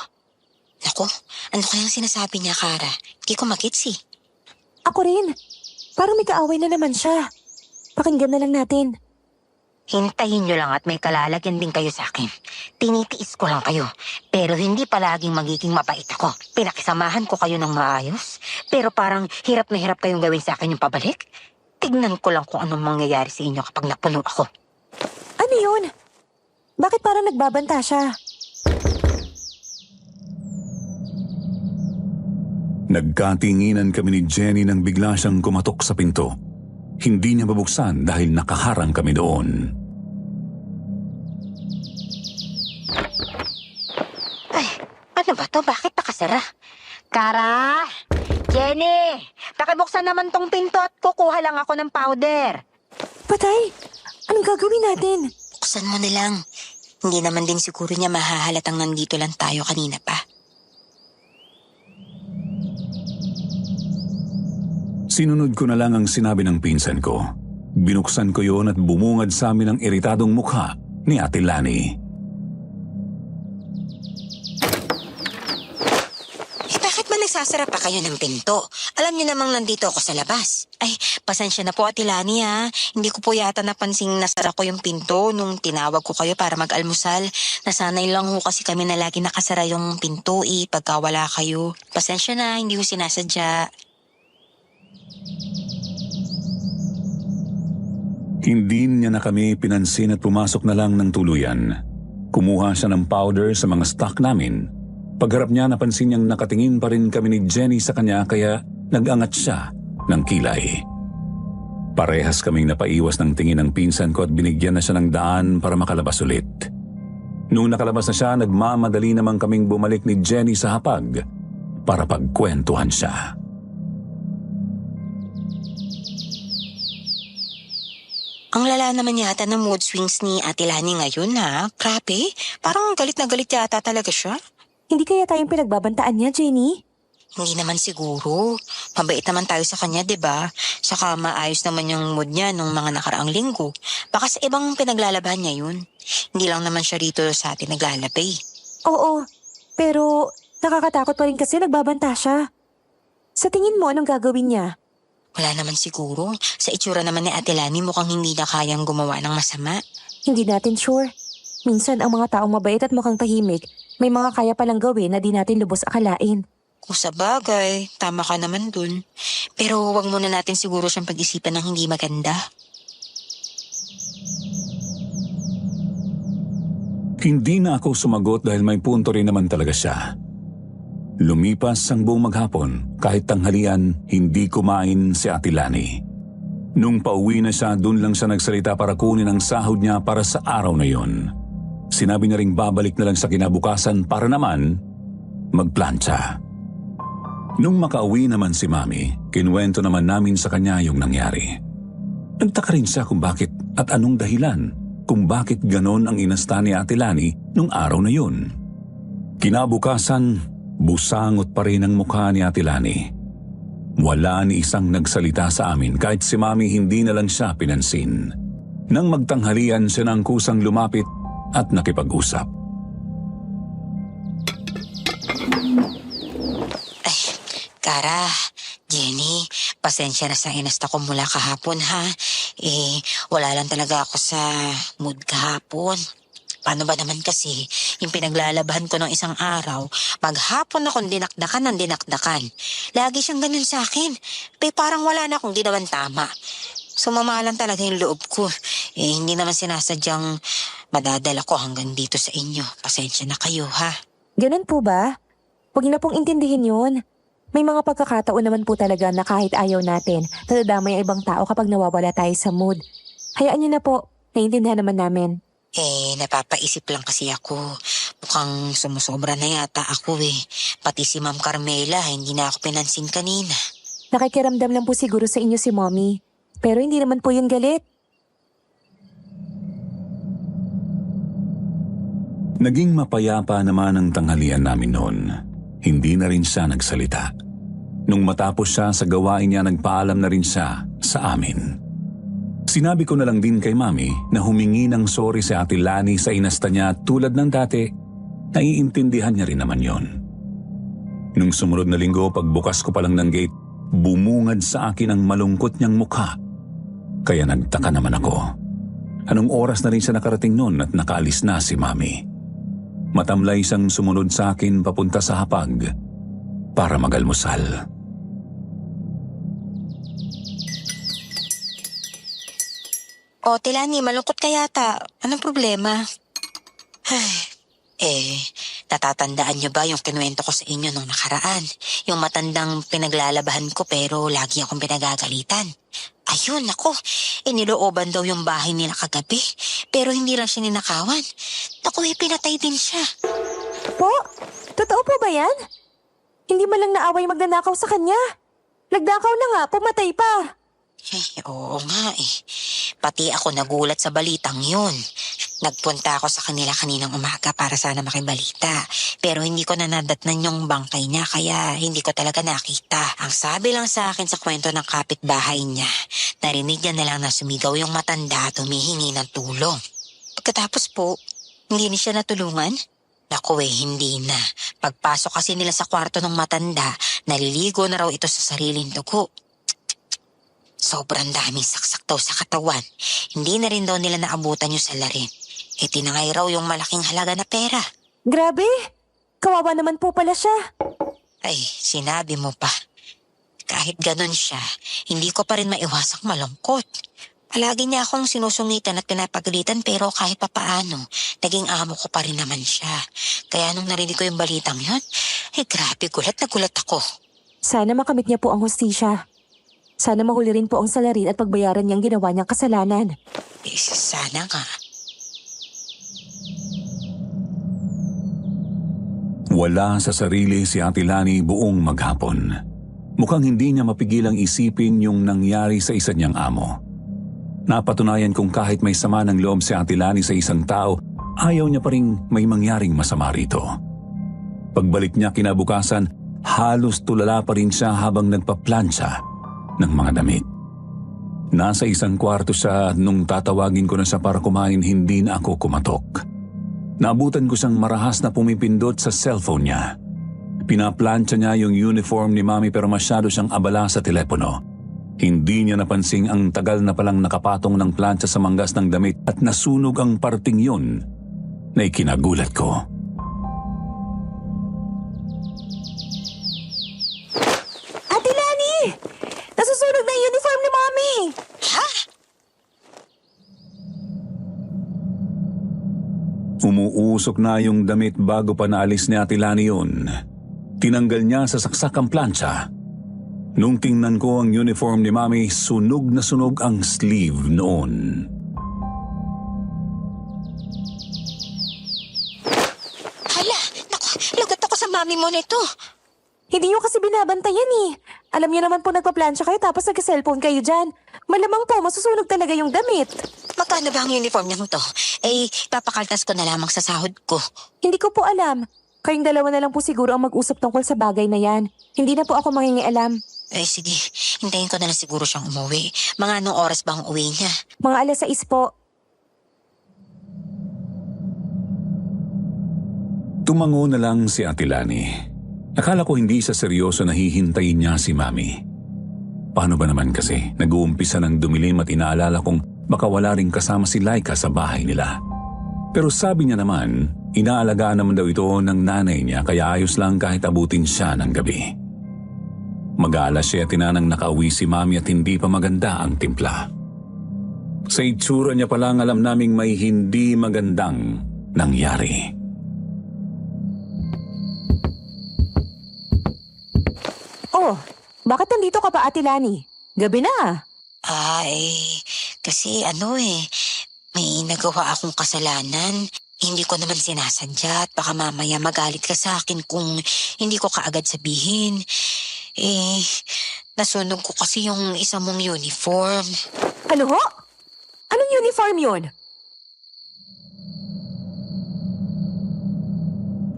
Naku, ano kayang sinasabi niya, Kara? Hindi ko magets eh. Ako rin. Parang may kaaway na naman siya. Pakinggan na lang natin. Hintayin niyo lang at may kalalagyan din kayo sa akin. Tinitiis ko lang kayo. Pero hindi palaging magiging mabait ako. Pinakisamahan ko kayo ng maayos. Pero parang hirap na hirap kayong gawin sa akin yung pabalik. Tignan ko lang kung anong mangyayari sa inyo kapag napuno ako. Ano Bakit parang nagbabanta siya? Nagkatinginan kami ni Jenny nang bigla siyang kumatok sa pinto. Hindi niya mabuksan dahil nakaharang kami doon. Ay, ano ba to? Bakit nakasara? Kara! Jenny! Pakibuksan naman tong pinto at kukuha lang ako ng powder. Patay! Anong gagawin natin? Buksan mo na lang. Hindi naman din siguro niya mahahalatang nandito lang tayo kanina pa. Sinunod ko na lang ang sinabi ng pinsan ko. Binuksan ko yon at bumungad sa amin ang iritadong mukha ni Ate Lani. Bakit ba nagsasara pa kayo ng pinto? Alam niyo namang nandito ako sa labas. Ay, pasensya na po Ate Lani ha. Hindi ko po yata napansing nasara ko yung pinto nung tinawag ko kayo para mag-almusal. Nasanay lang ho kasi kami na lagi nakasara yung pinto pagka wala kayo. Pasensya na, hindi ko sinasadya. Hindi niya na kami pinansin at pumasok na lang ng tuluyan. Kumuha siya ng powder sa mga stock namin. Pagharap niya napansin niyang nakatingin pa rin kami ni Jenny sa kanya kaya nag-angat siya ng kilay. Parehas kaming napaiwas ng tingin ng pinsan ko at binigyan na siya ng daan para makalabas ulit. Nung nakalabas na siya, nagmamadali naman kaming bumalik ni Jenny sa hapag para pagkwentuhan siya. Ang lala naman yata ng mood swings ni Ate Lani ngayon ha. Grabe, parang galit na galit yata talaga siya. Hindi kaya tayong pinagbabantaan niya, Jenny? Hindi naman siguro. Mabait naman tayo sa kanya, 'di ba? Saka maayos naman yung mood niya nung mga nakaraang linggo. Baka sa ibang pinaglalaban niya yun. Hindi lang naman siya rito sa atin naglalabay. Oo, pero nakakatakot pa rin kasi nagbabanta siya. Sa tingin mo, anong gagawin niya? Wala naman siguro. Sa itsura naman ni Ate Lani mukhang hindi na kayang gumawa ng masama. Hindi natin sure. Minsan ang mga taong mabait at mukhang tahimik, may mga kaya palang gawin na di natin lubos akalain. Kung sa bagay, tama ka naman dun. Pero wag muna natin siguro siyang pag-isipan ng hindi maganda. Hindi na ako sumagot dahil may punto rin naman talaga siya. Lumipas ang buong maghapon, kahit tanghalian, hindi kumain si Ate Lani. Nung pauwi na siya, dun lang siya nagsalita para kunin ang sahod niya para sa araw na yon. Sinabi niya ring babalik na lang sa kinabukasan para naman magplantsa. Nung makauwi naman si Mami, kinuwento naman namin sa kanya yung nangyari. Nagtaka rin siya kung bakit at anong dahilan kung bakit ganon ang inasta ni Ate Lani nung araw na yun. Kinabukasan, busangot pa rin ang mukha ni Ate Lani. Wala ni isang nagsalita sa amin kahit si Mami hindi na lang siya pinansin. Nang magtanghalian siya ng kusang lumapit at nakipag-usap. Ay, Kara, Jenny, pasensya na sa inasta ko mula kahapon ha. Wala lang talaga ako sa mood kahapon. Paano ba naman kasi, yung pinaglalabahan ko ng isang araw, maghapon akong dinakdakan ng dinakdakan. Lagi siyang ganun sa akin. Parang wala na akong ginawan tama. Sumama lang talaga yung loob ko. Hindi naman sinasadyang madadala ko hanggang dito sa inyo. Pasensya na kayo ha. Ganun po ba? Huwag na pong intindihin yun. May mga pagkakataon naman po talaga na kahit ayaw natin, nadadamay ang ibang tao kapag nawawala tayo sa mood. Hayaan niyo na po, naiintindihan naman namin. Napapaisip lang kasi ako. Mukhang sumusobra na yata ako Pati si Ma'am Carmela, hindi na ako pinansin kanina. Nakikiramdam lang po siguro sa inyo si Mommy. Pero hindi naman po yun galit. Naging mapayapa naman ang tanghalian namin noon. Hindi na rin siya nagsalita. Nung matapos siya sa gawain niya, nagpaalam na rin siya sa amin. Sinabi ko na lang din kay Mami na humingi ng sorry si Ate Lani sa inasta niya tulad ng dati, naiintindihan niya rin naman yon. Nung sumunod na linggo, pagbukas ko pa lang ng gate, bumungad sa akin ang malungkot niyang mukha. Kaya nagtaka naman ako. Anong oras na rin siya nakarating noon at nakaalis na si Mami? Matamlay siyang sumunod sa akin papunta sa hapag para mag-almusal. O, Tilani, malungkot ka yata. Anong problema? Natatandaan niyo ba yung kinuwento ko sa inyo nung nakaraan? Yung matandang pinaglalabahan ko pero lagi akong pinagagalitan. Ayun, ako. Nilooban daw yung bahay nila kagabi. Pero hindi lang siya ninakawan. Naku, pinatay din siya. Po? Totoo po ba yan? Hindi man lang naaway magnanakaw sa kanya. Nagnakaw na nga, pumatay pa. Oo nga eh. Pati ako nagulat sa balitang yun. Nagpunta ako sa kanila kaninang umaga para sana makibalita. Pero hindi ko na nadatnan yung bangkay niya kaya hindi ko talaga nakita. Ang sabi lang sa akin sa kwento ng kapitbahay niya, narinig niya na lang na sumigaw yung matanda at humihingi ng tulong. Pagkatapos po, hindi niya siya natulungan. Naku hindi na. Pagpasok kasi nila sa kwarto ng matanda, naliligo na raw ito sa sariling dugo. Sobrang daming saksak daw sa katawan. Hindi na rin daw nila naabutan yung salarin. Tinangay raw yung malaking halaga na pera. Grabe! Kawawa naman po pala siya. Sinabi mo pa. Kahit ganun siya, hindi ko pa rin maiwasang malungkot. Palagi niya akong sinusungitan at pinapagalitan pero kahit papaano, naging amo ko pa rin naman siya. Kaya nung narinig ko yung balitang yun, grabe, gulat na gulat ako. Sana makamit niya po ang hustisya. Sana mahuli rin po ang salarin at pagbayaran niyang ginawa niyang kasalanan. Sana nga. Wala sa sarili si Ate Lani buong maghapon. Mukhang hindi niya mapigilang isipin yung nangyari sa isa niyang amo. Napatunayan kung kahit may sama ng loob si Ate Lani sa isang tao, ayaw niya pa rin may mangyaring masama rito. Pagbalik niya kinabukasan, halos tulala pa rin siya habang nagpaplansya ng mga damit. Nasa isang kwarto siya nung tatawagin ko na siya para kumain, hindi na ako kumatok. Naabutan ko siyang marahas na pumipindot sa cellphone niya. Pinaplansya niya yung uniform ni Mami pero masyado siyang abala sa telepono. Hindi niya napansing ang tagal na palang nakapatong ng plancha sa manggas ng damit at nasunog ang parting yun na ikinagulat ko. Ate Lani! Nasusunog na yung uniform ni Mommy! Ha? Umuusok na yung damit bago pa naalis ni Ate Lani yun. Tinanggal niya sa saksak ang plancha. Nung tingnan ko ang uniform ni Mami, sunog na sunog ang sleeve noon. Hala, naku, lagot ako sa mami mo nito. Hindi niyo kasi binabantayan eh. Alam niyo naman po nagpa-plancha kayo tapos nag-cellphone kayo dyan. Malamang po masusunog talaga yung damit. Magkano ba ang uniform niyang to? Papakaltas ko na lamang sa sahod ko. Hindi ko po alam. Kayong dalawa na lang po siguro ang mag-usap tungkol sa bagay na yan. Hindi na po ako mangingialam. Sige, hintayin ko na lang siguro siyang umuwi. Mga anong oras ba ang uwi niya? Mga 6:00 po. Tumango na lang si Ate Lani. Akala ko hindi sa seryoso na hihintayin niya si Mami. Paano ba naman kasi? Nag-uumpisa ng dumilim at inaalala kong baka wala rin kasama si Laika sa bahay nila. Pero sabi niya naman, inaalagaan naman daw ito ng nanay niya kaya ayos lang kahit abutin siya ng gabi. Mag-aalas 7 na nang nakauwi si Mami at hindi pa maganda ang timpla. Sa itsura niya palang alam naming may hindi magandang nangyari. Oh, bakit nandito ka pa, Ate Lani? Gabi na. Kasi may nagawa akong kasalanan. Hindi ko naman sinasadya at baka mamaya magalit ka sa akin kung hindi ko kaagad sabihin. Nasunog ko kasi yung isa mong uniform. Ano ho? Anong uniform yun?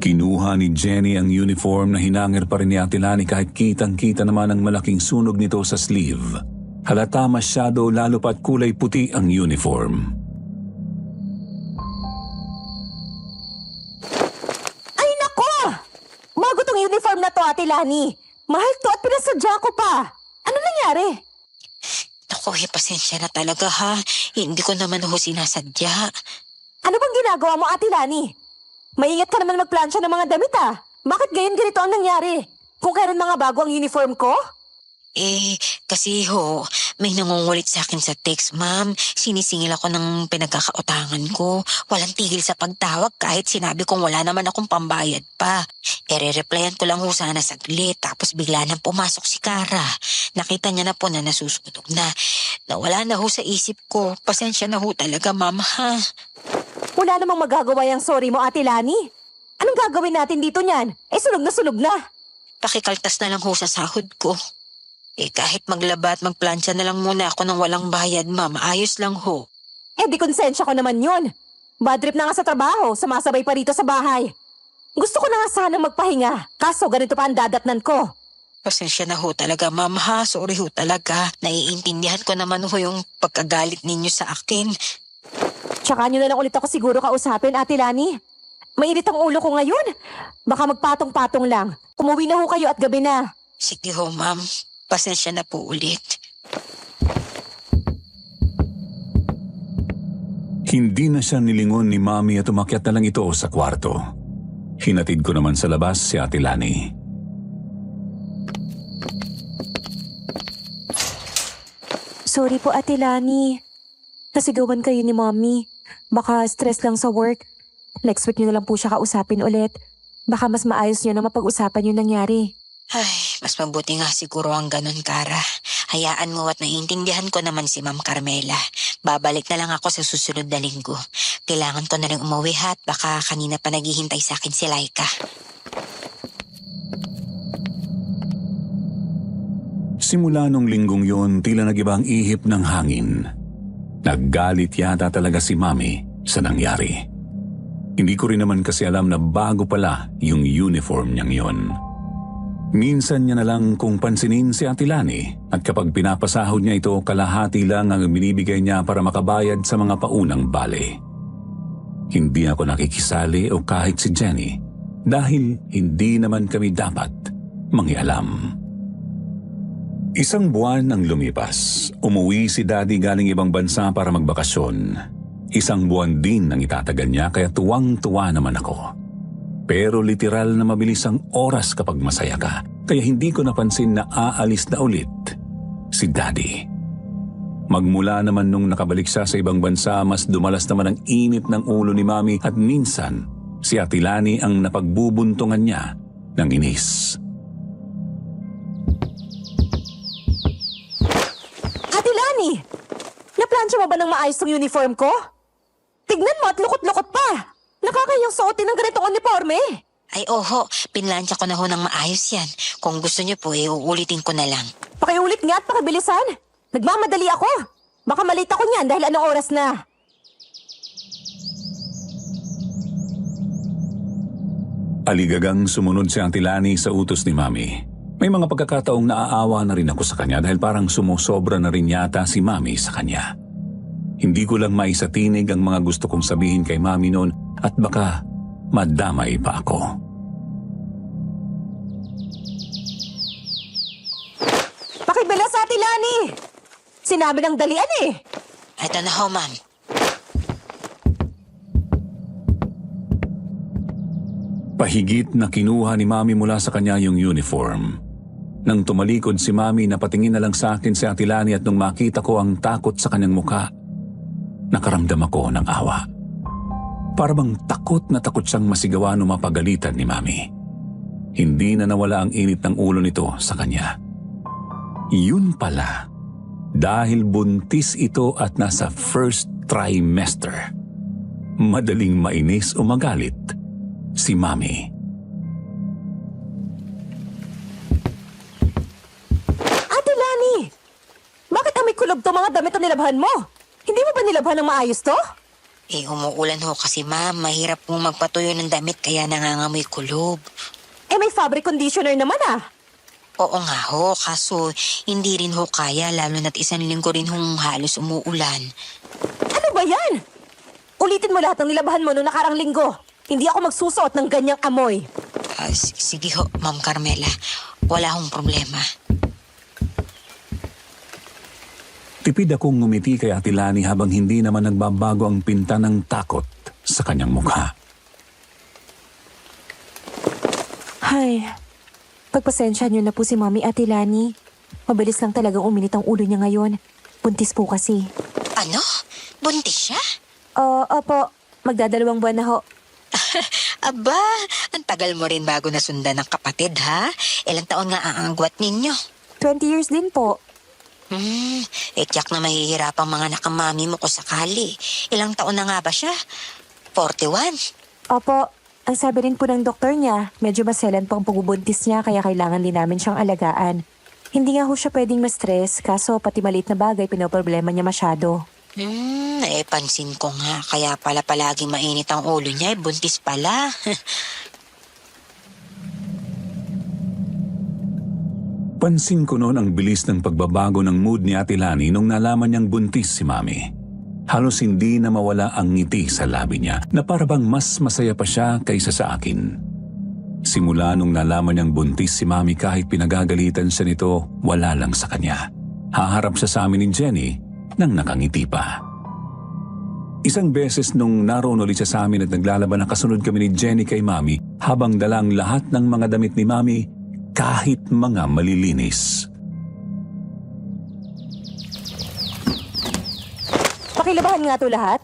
Kinuha ni Jenny ang uniform na hinangir pa rin ni Ate Lani kahit kitang-kita naman ang malaking sunog nito sa sleeve. Halata masyado lalo pa't kulay puti ang uniform. Ay nako! Bago tong uniform na to, Ate Lani. Mahal to at pinasadya ko pa. Ano nangyari? Naku, pasensya na talaga ha. Hindi ko naman ho sinasadya. Ano bang ginagawa mo, Ate Lani? Maingat ka naman magplansya ng mga damit ah. Bakit gayon ganito ang nangyari? Kung kailan mga bago ang uniform ko? Kasi may nangungulit sa akin sa text, ma'am. Sinisingil ako ng pinagkakautangan ko. Walang tigil sa pagtawag kahit sinabi kong wala naman akong pambayad pa. Re-replyan ko lang sana saglit tapos bigla nang pumasok si Kara. Nakita niya na po na nasusunog na. Nawala na sa isip ko. Pasensya na talaga, ma'am, ha? Wala namang magagawa yung sorry mo, Ate Lani. Anong gagawin natin dito niyan? Sunog na sunog na. Pakikaltas na lang sa sahod ko. Kahit maglaba at magplansya na lang muna ako ng walang bayad, ma'am. Ayos lang ho. Di konsensya ko naman yun. Bad trip na nga sa trabaho, sumasabay pa rito sa bahay. Gusto ko na nga sanang magpahinga, kaso ganito pa ang dadatnan ko. Pasensya na talaga, ma'am, ha? Sorry talaga. Naiintindihan ko naman yung pagkagalit ninyo sa akin. Tsaka nyo na lang ulit ako siguro kausapin, Ate Lani. Mainit ang ulo ko ngayon. Baka magpatong-patong lang. Umuwi na kayo at gabi na. Sige ma'am. Pasensya na po ulit. Hindi na siya nilingon ni Mami at umakyat na lang ito sa kwarto. Hinatid ko naman sa labas si Ate Lani. Sorry po, Ate Lani. Nasigawan kayo ni Mommy. Baka stress lang sa work. Next week nyo na lang po siya kausapin ulit. Baka mas maayos nyo na mapag-usapan yung nangyari. Ay, mas mabuti nga siguro ang ganun, Kara. Hayaan mo at naiintindihan ko naman si Ma'am Carmela. Babalik na lang ako sa susunod na linggo. Kailangan ko na rin umuwi at baka kanina pa naghihintay sa akin si Laika. Simula nung linggong yon, tila nagiba ang ihip ng hangin. Naggalit yata talaga si Mami sa nangyari. Hindi ko rin naman kasi alam na bago pala yung uniform niyang yon. Minsan niya na lang kung pansinin si Ate Lani at kapag pinapasahod niya ito, kalahati lang ang binibigay niya para makabayad sa mga paunang bale. Hindi ako nakikisali o kahit si Jenny dahil hindi naman kami dapat mangialam. Isang buwan ang lumipas. Umuwi si Daddy galing ibang bansa para magbakasyon. Isang buwan din ang itatagal niya kaya tuwang-tuwa naman ako. Pero literal na mabilis ang oras kapag masaya ka. Kaya hindi ko napansin na aalis na ulit si Daddy. Magmula naman nung nakabalik siya sa ibang bansa, mas dumalas naman ang init ng ulo ni Mami at minsan si Ate Lani ang napagbubuntungan niya ng inis. Ate Lani! Naplansya mo ba ng maayos tong uniform ko? Tignan mo at lukot-lukot pa! Nakakayang suotin ng ganitong uniforme! Ay pinlansya ko na ng maayos yan. Kung gusto niyo po, uulitin ko na lang. Pakiulit nga at pakibilisan! Nagmamadali ako! Baka malita ko niyan dahil anong oras na. Aligagang sumunod si Ate Lani sa utos ni Mami. May mga pagkakataong naaawa na rin ako sa kanya dahil parang sumusobra na rin yata si Mami sa kanya. Hindi ko lang maisatinig ang mga gusto kong sabihin kay Mami noon at baka madamay pa ako. Pakibilas, Ate Lani! Sinabi ng dalian eh! Ito na ma'am. Pahigit na kinuha ni Mami mula sa kanya yung uniform. Nang tumalikod si Mami, napatingin na lang sa akin si Ate Lani at nung makita ko ang takot sa kanyang mukha, nakaramdam ako ng awa. Para bang takot na takot siyang masigawan o mapagalitan ni Mami. Hindi na nawala ang init ng ulo nito sa kanya. Yun pala, dahil buntis ito at nasa first trimester. Madaling mainis o magalit si Mami. Ate Lani! Bakit amoy kulob to mga damit na nilabhan mo? Hindi mo ba nilabhan ng maayos to? Umuulan kasi ma'am. Mahirap pong magpatuyo ng damit kaya nangangamoy kulob. May fabric conditioner naman ah. Oo nga kaso hindi rin kaya lalo na't isang linggo rin halos umuulan. Ano ba yan? Ulitin mo lahat ng nilabhan mo noong nakarang linggo. Hindi ako magsusuot ng ganyang amoy. Sige Ma'am Carmela. Wala problema. Tipid akong ngumiti kay Ate Lani habang hindi naman nagbabago ang pinta ng takot sa kanyang mukha. Ay, pagpasensya niyo na po si Mami, Ate Lani. Mabilis lang talagang uminit ang ulo niya ngayon. Buntis po kasi. Ano? Buntis siya? Opo. Magdadalawang buwan na ho. Aba, ang tagal mo rin bago nasundan ng kapatid, ha? Ilang taon nga ang agwat ninyo? 20 years din po. Tiyak na mahihirapang mga nakamami mo ko sakali. Ilang taon na nga ba siya? 41? Opo. Ang sabi rin po ng doktor niya, medyo maselan po ang pagbubuntis niya kaya kailangan din namin siyang alagaan. Hindi nga ho siya pwedeng ma-stress, kaso pati maliit na bagay pinoproblema niya masyado. Pansin ko nga. Kaya pala palaging mainit ang ulo niya. Buntis pala. Pansin ko noon ang bilis ng pagbabago ng mood ni Ate Lani nung nalaman niyang buntis si Mami. Halos hindi na mawala ang ngiti sa labi niya na parabang mas masaya pa siya kaysa sa akin. Simula nung nalaman niyang buntis si Mami kahit pinagagalitan siya nito, wala lang sa kanya. Haharap siya sa amin ni Jenny nang nakangiti pa. Isang beses nung naroon ulit siya sa amin at naglalaban, nakasunod kami ni Jenny kay Mami habang dalang lahat ng mga damit ni Mami kahit mga malilinis. Pakilabahan nga to lahat.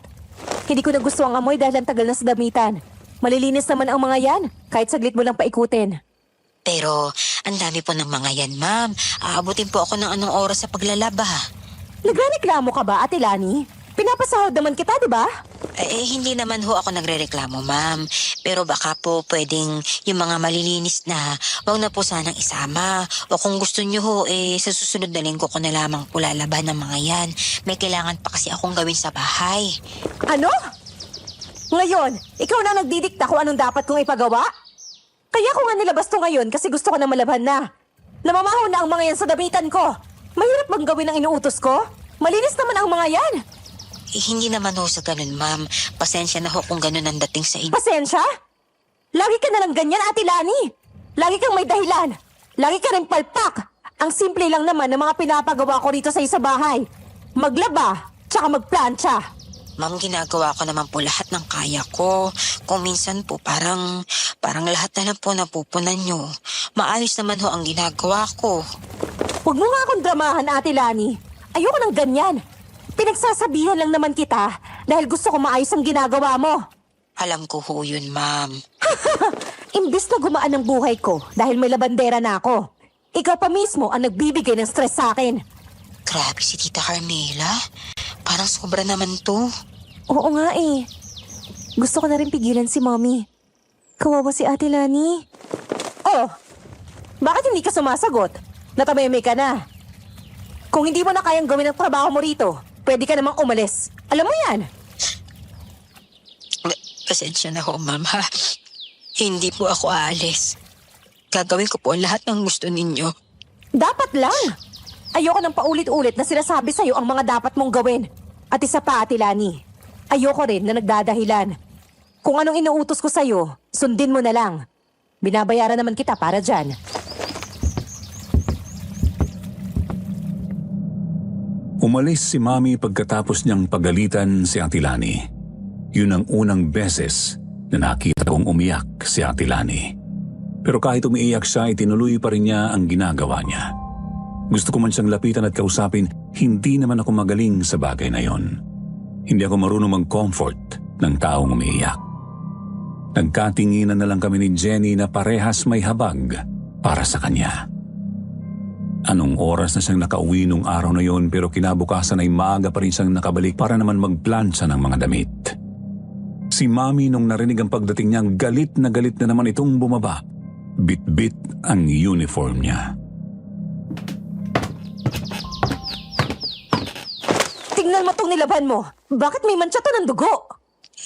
Hindi ko na gusto ang amoy dahil ang tagal na sa damitan. Malilinis naman ang mga yan, kahit saglit mo lang paikutin. Pero, ang dami po ng mga yan, ma'am. Aabutin po ako ng anong oras sa paglalaba. Nagrereklamo ka ba, Ate Lani? Pinapasahod naman kita, di ba? Hindi naman ho ako nagrereklamo, ma'am. Pero baka po pwedeng yung mga malilinis na, wag na po sanang isama. O kung gusto nyo ho, sa susunod na linggo ko na lamang po lalaban ng mga yan. May kailangan pa kasi akong gawin sa bahay. Ano? Ngayon, ikaw na nagdidikta kung anong dapat kong ipagawa? Kaya ko nga nilabas to ngayon kasi gusto ko na malaban na. Namamaho na ang mga yan sa damitan ko. Mahirap bang gawin ang inuutos ko? Malinis naman ang mga yan. Hindi naman ho sa ganun, ma'am. Pasensya na ho kung ganun ang dating sa inyo. Pasensya? Lagi ka na lang ganyan, Ate Lani. Lagi kang may dahilan. Lagi ka rin palpak. Ang simple lang naman ng mga pinapagawa ko rito sa isa bahay. Maglaba, tsaka magplancha. Ma'am, ginagawa ko naman po lahat ng kaya ko. Kung minsan po parang lahat na lang po napupunan nyo. Maayos naman ho ang ginagawa ko. Huwag mo nga akong dramahan, Ate Lani. Ayoko ng ganyan. Pinagsasabihan lang naman kita dahil gusto ko maayos ang ginagawa mo. Alam ko ho yun, ma'am. Imbis na gumaan ang buhay ko dahil may labandera na ako, ikaw pa mismo ang nagbibigay ng stress sa akin. Grabe si Tita Carmela. Parang sobra naman to. Oo nga eh. Gusto ko na rin pigilan si Mommy. Kawawa si Ate Lani. Oh, bakit hindi ka sumasagot? Natameme ka na. Kung hindi mo na kayang gawin ang trabaho mo rito, pwede ka namang umalis. Alam mo yan. Pasensya na ho, ma'am, ha? Hindi po ako aalis. Gagawin ko po ang lahat ng gusto ninyo. Dapat lang. Ayoko nang paulit-ulit na sinasabi sa'yo ang mga dapat mong gawin. At isa pa, Ate Lani, ayoko rin na nagdadahilan. Kung anong inuutos ko sa'yo, sundin mo na lang. Binabayaran naman kita para dyan. Umalis si Mami pagkatapos niyang pagalitan si Ate Lani. Yun ang unang beses na nakita kong umiyak si Ate Lani. Pero kahit umiiyak siya, itinuloy pa rin niya ang ginagawa niya. Gusto ko man siyang lapitan at kausapin, hindi naman ako magaling sa bagay na yon. Hindi ako marunong mag-comfort ng taong umiiyak. Nagkatinginan na lang kami ni Jenny na parehas may habag para sa kanya. Anong oras na siyang nakauwi nung araw na yon, pero kinabukasan ay maaga pa rin siyang nakabalik para naman magplancha ng mga damit. Si Mami nung narinig ang pagdating niya, galit na naman itong bumaba. Bit-bit ang uniform niya. Tingnan mo tong nilaban mo. Bakit may mancha to ng dugo?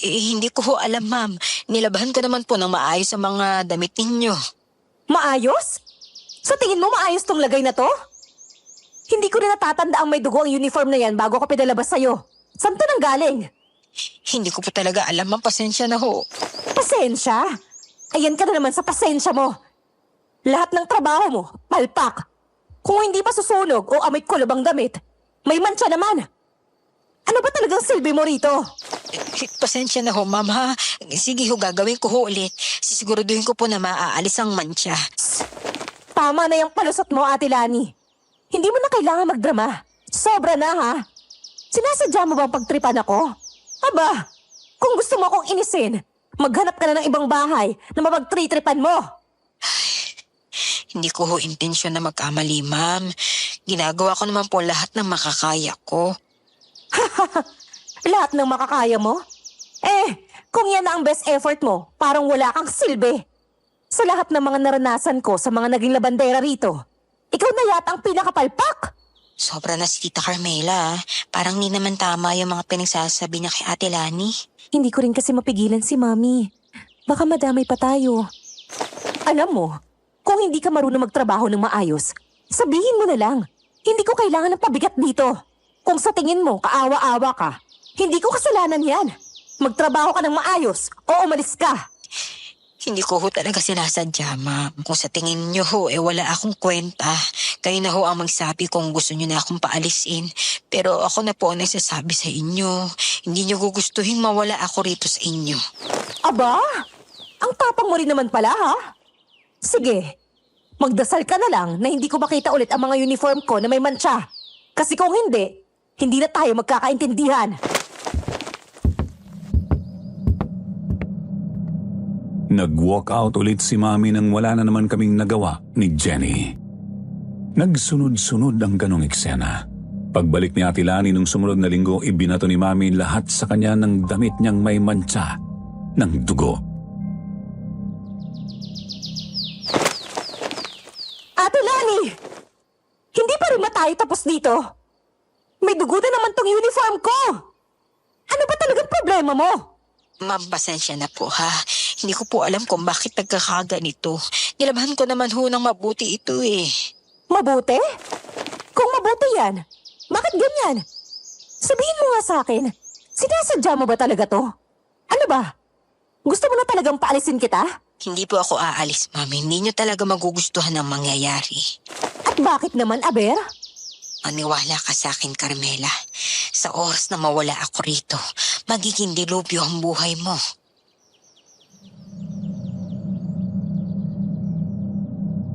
Hindi ko ho alam, ma'am. Nilabahan ko naman po ng maayos ang mga damit ninyo. Maayos? Sa tingin mo maayos tong lagay na to? Hindi ko rin natatanda ang may dugo ang uniform na yan bago ko pinalabas sa'yo. Saan to nang galing? Hindi ko po talaga alam, ma'am. Pasensya na ho. Pasensya? Ayan ka na naman sa pasensya mo. Lahat ng trabaho mo, palpak. Kung hindi pa susunog o amoy kulob ang damit, may mancha naman. Ano ba talagang silbi mo rito? Pasensya na ho, ma'am, ha? Sige ho, gagawin ko ho ulit. Sisiguraduhin ko po na maaalis ang mancha. Tama na yung palusot mo, Ate Lani. Hindi mo na kailangan magdrama. Sobra na ha. Sinasadya mo bang pagtripan ako? Aba, kung gusto mo akong inisin, maghanap ka na ng ibang bahay na mapagtritripan mo. Hindi ko ho intensyon na magkamali, ma'am. Ginagawa ko naman po lahat ng makakaya ko. Lahat ng makakaya mo? Kung yan na ang best effort mo, parang wala kang silbi. Sa lahat ng mga naranasan ko sa mga naging labandera rito, ikaw na yata ang pinakapalpak. Sobra na si Tita Carmela. Parang di naman tama yung mga pinagsasabi niya kay Ate Lani. Hindi ko rin kasi mapigilan si Mami. Baka madamay pa tayo. Alam mo, kung hindi ka marunong magtrabaho ng maayos, sabihin mo na lang. Hindi ko kailangan ng pabigat dito. Kung sa tingin mo, kaawa-awa ka, hindi ko kasalanan yan. Magtrabaho ka ng maayos o umalis ka. Hindi ko ho talaga sinasadya, ma'am. Kung sa tingin niyo ho, wala akong kwenta. Kayo na ho ang magsabi kung gusto niyo na akong paalisin. Pero ako na po ang nagsasabi sa inyo. Hindi niyo gugustuhin mawala ako rito sa inyo. Aba, ang tapang mo rin naman pala ha? Sige, magdasal ka na lang na hindi ko makita ulit ang mga uniform ko na may mantsa. Kasi kung hindi na tayo magkakaintindihan. Nag-walk out ulit si Mami nang wala na naman kaming nagawa ni Jenny. Nagsunod-sunod ang ganong eksena. Pagbalik ni Ate Lani nung sumunod na linggo, ibinato ni Mami lahat sa kanya ng damit niyang may mantsa ng dugo. Ate Lani! Hindi pa rin ba tayo tapos dito? May dugo na naman tong uniform ko! Ano ba talagang problema mo? Ma'am, pasensya na po ha. Hindi ko po alam kung bakit nagkakaganito. Nilabahan ko naman ho ng mabuti ito eh. Mabuti? Kung mabuti yan, bakit ganyan? Sabihin mo nga sa akin, sinasadya mo ba talaga to? Ano ba? Gusto mo na talagang paalisin kita? Hindi po ako aalis, ma'am. Hindi niyo talaga magugustuhan ang mangyayari. At bakit naman, Aber? Maniwala ka sa akin, Carmela. Sa oras na mawala ako rito, magiging dilubyo ang buhay mo.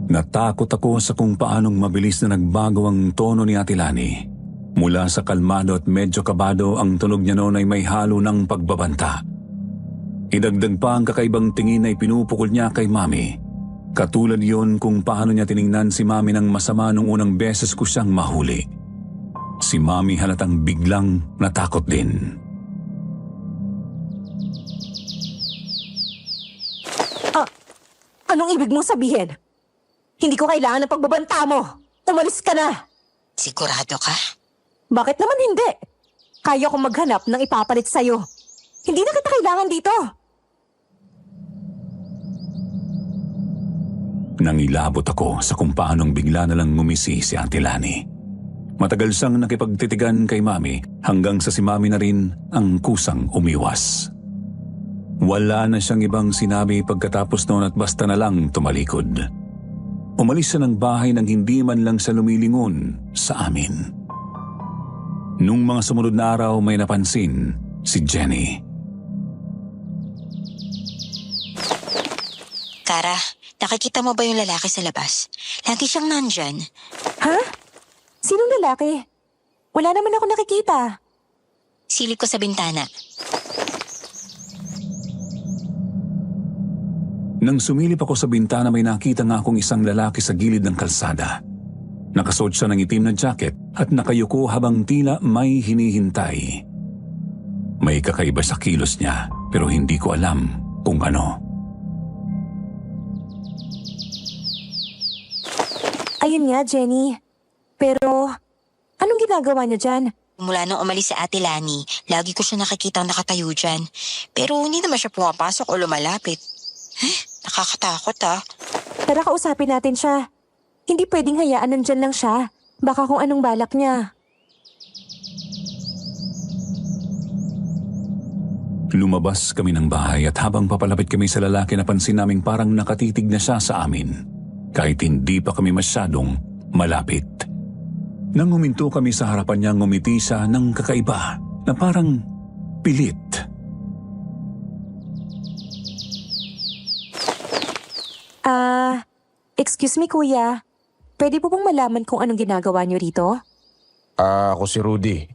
Natakot ako sa kung paanong mabilis na nagbago ang tono ni Ate Lani. Mula sa kalmado at medyo kabado, ang tunog niya noon ay may halo ng pagbabanta. Idagdag pa ang kakaibang tingin na ipinupukol niya kay Mami. Katulad yon kung paano niya tiningnan si Mami ng masama nung unang beses ko siyang mahuli. Si Mami halatang biglang natakot din. Anong ibig mong sabihin? Hindi ko kailangan ng pagbabanta mo. Umalis ka na. Sigurado ka? Bakit naman hindi? Kaya kong maghanap ng ipapalit sa'yo. Hindi na kita kailangan dito. Nangilabot ako sa kung paanong bigla na lang ngumisi si Ate Lani. Matagal siyang nakipagtitigan kay Mami hanggang sa si Mami na rin ang kusang umiwas. Wala na siyang ibang sinabi pagkatapos noon at basta na lang tumalikod. Umalis siya ng bahay nang hindi man lang siya lumilingon sa amin. Nung mga sumunod na araw may napansin si Jenny. Kara, nakikita mo ba yung lalaki sa labas? Lagi siyang nandyan. Ha? Sinong lalaki? Wala naman ako nakikita. Silip ko sa bintana. Nang sumilip ako sa bintana, may nakita nga akong isang lalaki sa gilid ng kalsada. Nakasuot siya ng itim na jacket at nakayuko habang tila may hinihintay. May kakaiba sa kilos niya pero hindi ko alam kung ano. Ayun nga, Jenny. Pero, anong ginagawa niya dyan? Mula nung umalis si Ate Lani, lagi ko siya nakikita nakatayo dyan. Pero hindi naman siya pumapasok o lumalapit. Nakakatakot ah. Tara, kausapin natin siya. Hindi pwedeng hayaan nandyan lang siya. Baka kung anong balak niya. Lumabas kami ng bahay at habang papalapit kami sa lalaki, napansin naming parang nakatitig na siya sa amin. Kahit hindi pa kami masyadong malapit. Nang huminto kami sa harapan niya, ngumiti siya ng kakaiba na parang pilit. Excuse me kuya. Pwede po bang malaman kung anong ginagawa niyo rito? Ako si Rudy.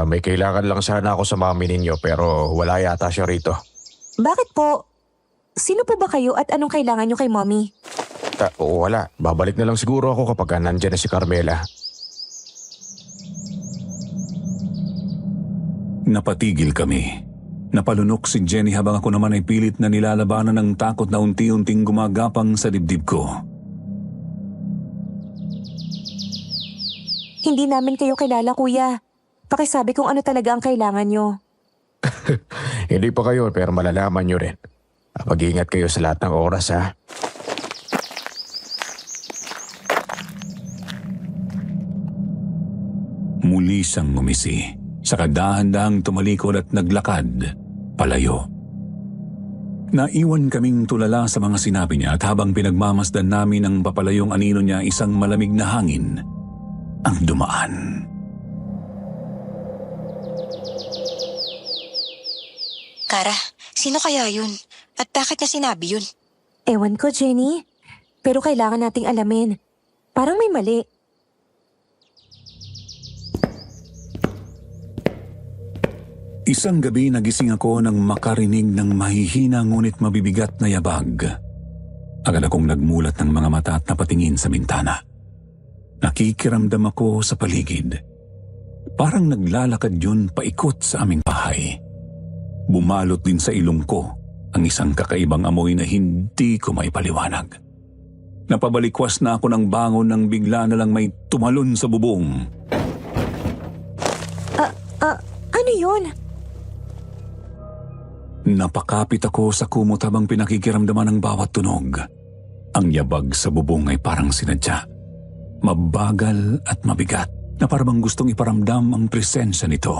May kailangan lang sana ako sa mami ninyo pero wala yata siya rito. Bakit po? Sino po ba kayo at anong kailangan niyo kay mommy? Wala. Babalik na lang siguro ako kapag nandyan na si Carmela. Napatigil kami. Napalunok si Jenny habang ako naman ay pilit na nilalabanan ng takot na unti-unting gumagapang sa dibdib ko. Hindi namin kayo kilala, kuya. Pakisabi kung ano talaga ang kailangan niyo. Hindi pa kayo pero malalaman nyo rin. Mag-iingat kayo sa lahat ng oras ha. Muli siyang ngumisi. Saka dahan-dahang tumalikod at naglakad palayo. Naiwan kaming tulala sa mga sinabi niya at habang pinagmamasdan namin ang papalayong anino niya, isang malamig na hangin ang dumaan. Kara, sino kaya yun? At bakit niya sinabi yun? Ewan ko, Jenny. Pero kailangan nating alamin. Parang may mali. Isang gabi nagising ako nang makarinig ng mahihina ngunit mabibigat na yabag. Agad akong nagmulat ng mga mata at napatingin sa bintana. Nakikiramdam ako sa paligid. Parang naglalakad yun paikot sa aming bahay. Bumalot din sa ilong ko ang isang kakaibang amoy na hindi ko maipaliwanag. Napabalikwas na ako ng bangon nang bigla na lang may tumalon sa bubong. Ano yun? Napakapit ako sa kumot habang pinakikiramdaman ng bawat tunog. Ang yabag sa bubong ay parang sinadya. Mabagal at mabigat na parang gustong iparamdam ang presensya nito.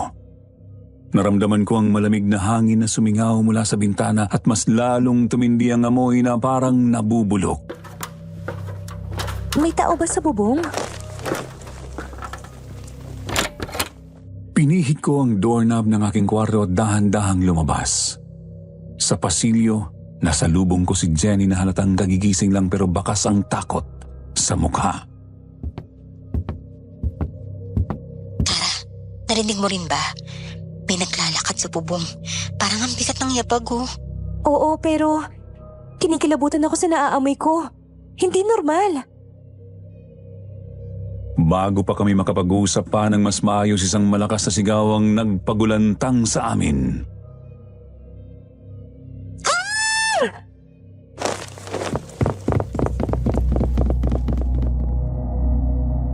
Naramdaman ko ang malamig na hangin na sumingaw mula sa bintana at mas lalong tumindi ang amoy na parang nabubulok. May tao ba sa bubong? Pinihit ko ang doorknob ng aking kwarto at dahan-dahang lumabas. Sa pasilyo, nasalubong ko si Jenny na halatang gagigising lang pero bakas ang takot sa mukha. Kara, narinig mo rin ba? May naglalakad sa bubong. Parang ang bigat ng yabag oh. Oo, pero kinikilabutan ako sa naaamoy ko. Hindi normal. Bago pa kami makapag-usap pa ng mas maayos, isang malakas na sigaw ang nagpagulantang sa amin.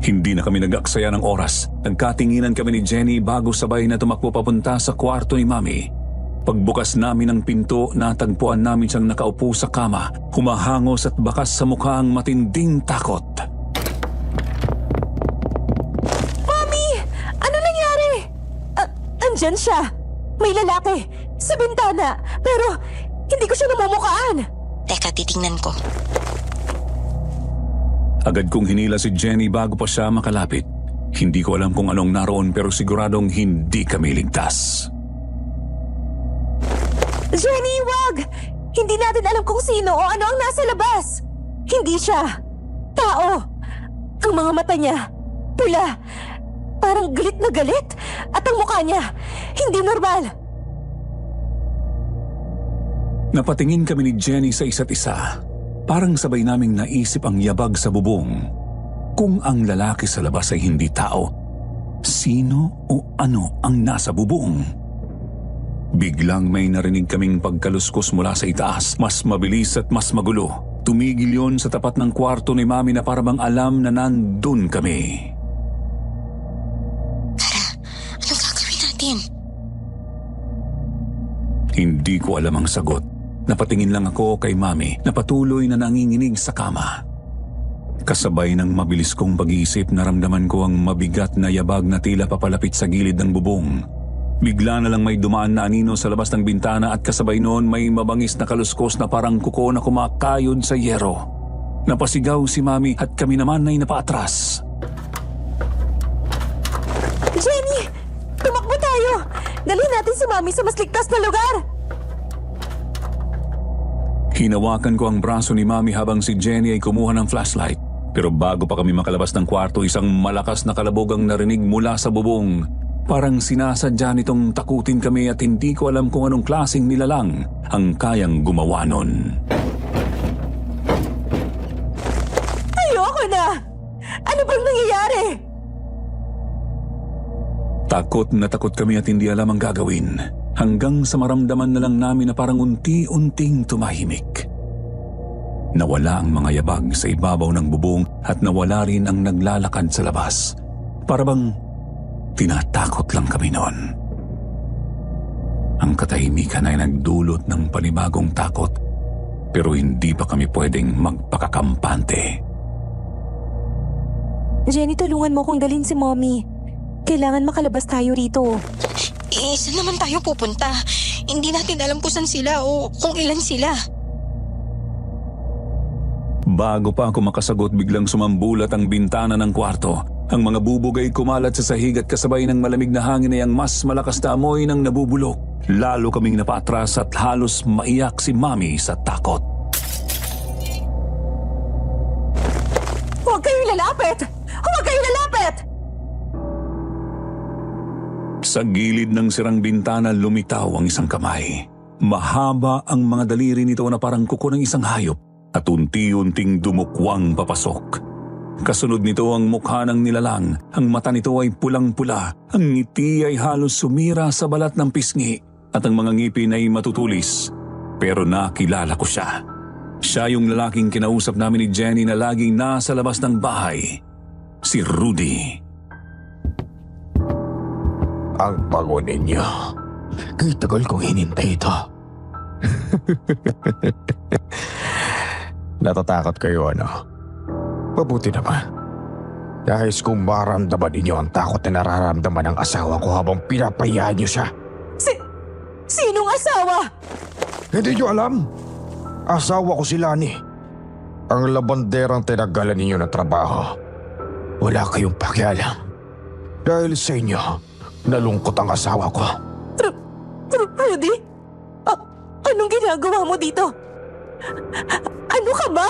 Hindi na kami nag-aksaya ng oras. Nagkatinginan kami ni Jenny bago sabay na tumakbo papunta sa kwarto ni Mami. Pagbukas namin ng pinto, natagpuan namin siyang nakaupo sa kama, humahangos at bakas sa mukha ang matinding takot. Mami! Ano nangyari? Andyan siya. May lalaki. Sa bintana. Pero hindi ko siya namumukhaan. Teka, titingnan ko. Agad kong hinila si Jenny bago pa siya makalapit. Hindi ko alam kung anong naroon pero siguradong hindi kami ligtas. Jenny, wag! Hindi natin alam kung sino o ano ang nasa labas. Hindi siya. Tao. Ang mga mata niya, pula. Parang galit na galit. At ang mukha niya, hindi normal. Napatingin kami ni Jenny sa isa't isa. Parang sabay naming naisip ang yabag sa bubong. Kung ang lalaki sa labas ay hindi tao, sino o ano ang nasa bubong? Biglang may narinig kaming pagkaluskos mula sa itaas. Mas mabilis at mas magulo. Tumigil yon sa tapat ng kwarto ni Mami na parang alam na nandun kami. Kara, anong gagawin natin? Hindi ko alam ang sagot. Napatingin lang ako kay Mami na patuloy na nanginginig sa kama. Kasabay ng mabilis kong pag-iisip, naramdaman ko ang mabigat na yabag na tila papalapit sa gilid ng bubong. Bigla na lang may dumaan na anino sa labas ng bintana at kasabay noon may mabangis na kaluskos na parang kuko na kumakayod sa yero. Napasigaw si Mami at kami naman ay napaatras. Jenny! Tumakbo tayo! Dalhin natin si Mami sa mas ligtas na lugar! Hinawakan ko ang braso ni Mami habang si Jenny ay kumuha ng flashlight. Pero bago pa kami makalabas ng kwarto, isang malakas na kalabog ang narinig mula sa bubong. Parang sinasadya nitong takutin kami at hindi ko alam kung anong klaseng nilalang ang kayang gumawa nun. Ayoko na! Ano bang nangyayari? Takot na takot kami at hindi alam ang gagawin. Hanggang sa maramdaman na lang namin na parang unti-unting tumahimik. Nawala ang mga yabag sa ibabaw ng bubong at nawala rin ang naglalakad sa labas. Para bang tinatakot lang kami noon. Ang katahimikan ay nagdulot ng panibagong takot, pero hindi pa kami pwedeng magpakakampante. Jenny, tulungan mo kong dalhin si Mommy. Kailangan makalabas tayo rito. Saan naman tayo pupunta? Hindi natin alam kung saan sila o kung ilan sila. Bago pa ako makasagot, biglang sumambulat ang bintana ng kwarto. Ang mga bubog ay kumalat sa sahig at kasabay ng malamig na hangin ay ang mas malakas na amoy ng nabubulok. Lalo kaming napatras at halos maiyak si Mami sa takot. Huwag kayong lalapit! Huwag kayong lalapit! Sa gilid ng sirang bintana lumitaw ang isang kamay. Mahaba ang mga daliri nito na parang kuko ng isang hayop at unti-unting dumukwang papasok. Kasunod nito ang mukha ng nilalang. Ang mata nito ay pulang-pula. Ang ngiti ay halos sumira sa balat ng pisngi at ang mga ngipin ay matutulis. Pero nakilala ko siya. Siya yung lalaking kinausap namin ni Jenny na laging nasa labas ng bahay. Si Rudy. Ang bago ninyo. Kay tagal kong hinintay ito. Natatakot kayo, ano? Mabuti naman. Dahil kung maramdaman ninyo ang takot na nararamdaman ng asawa ko habang pinapayaan niyo siya. Sinong asawa? Hindi niyo alam? Asawa ko si Lani. Ang labanderang tinagalan ninyo ng trabaho. Wala kayong pakialam. Dahil sa inyo, nalungkot ang asawa ko. Rudy? Anong ginagawa mo dito? Ano ka ba?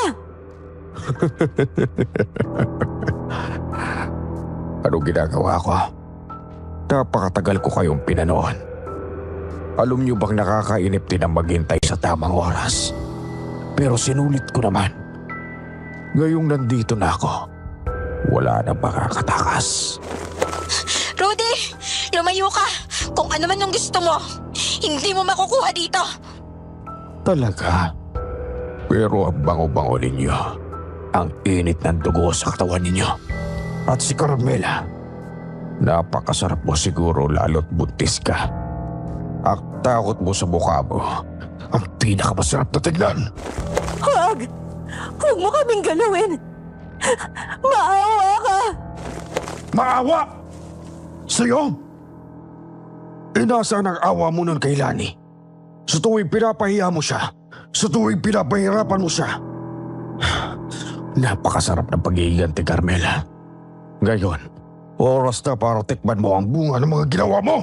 Anong ginagawa ko? Napakatagal ko kayong pinanoon. Alam niyo bang nakakainip din ang maghintay sa tamang oras? Pero sinulit ko naman. Ngayong nandito na ako, wala na makakatakas. Rudy, lumayo ka. Kung ano man yung gusto mo, hindi mo makukuha dito. Talaga? Pero ang bango-bango ninyo, ang init ng dugo sa katawan ninyo. At si Carmela, napakasarap mo siguro lalo't buntis ka. Ang takot mo sa mukha mo, ang pinakamasarap na tignan. Huwag! Huwag mo kaming galawin! Maawa ka! Maawa! Sa'yo? Inasaan ang awa mo nun kay Lani? Sa tuwing pinapahiya mo siya, sa tuwing pinapahirapan mo siya. Napakasarap ng pag-iiganti, Carmela. Ngayon, oras na para tikman mo ang bunga ng mga ginawa mo!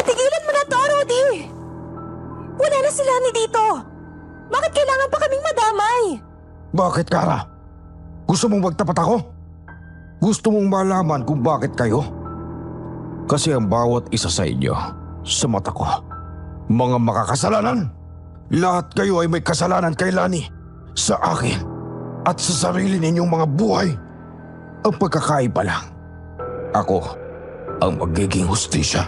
Tigilan mo na to, Rudy! Wala na si Lani dito! Bakit kailangan pa kaming madamay? Bakit, Kara? Gusto mong magtapat ako? Gusto mong malaman kung bakit kayo? Kasi ang bawat isa sa inyo, sa mata ko, mga makakasalanan. Lahat kayo ay may kasalanan kay Lani, sa akin, at sa sarili ninyong mga buhay. Ang pagkakaiba lang, ako ang magiging hustisya.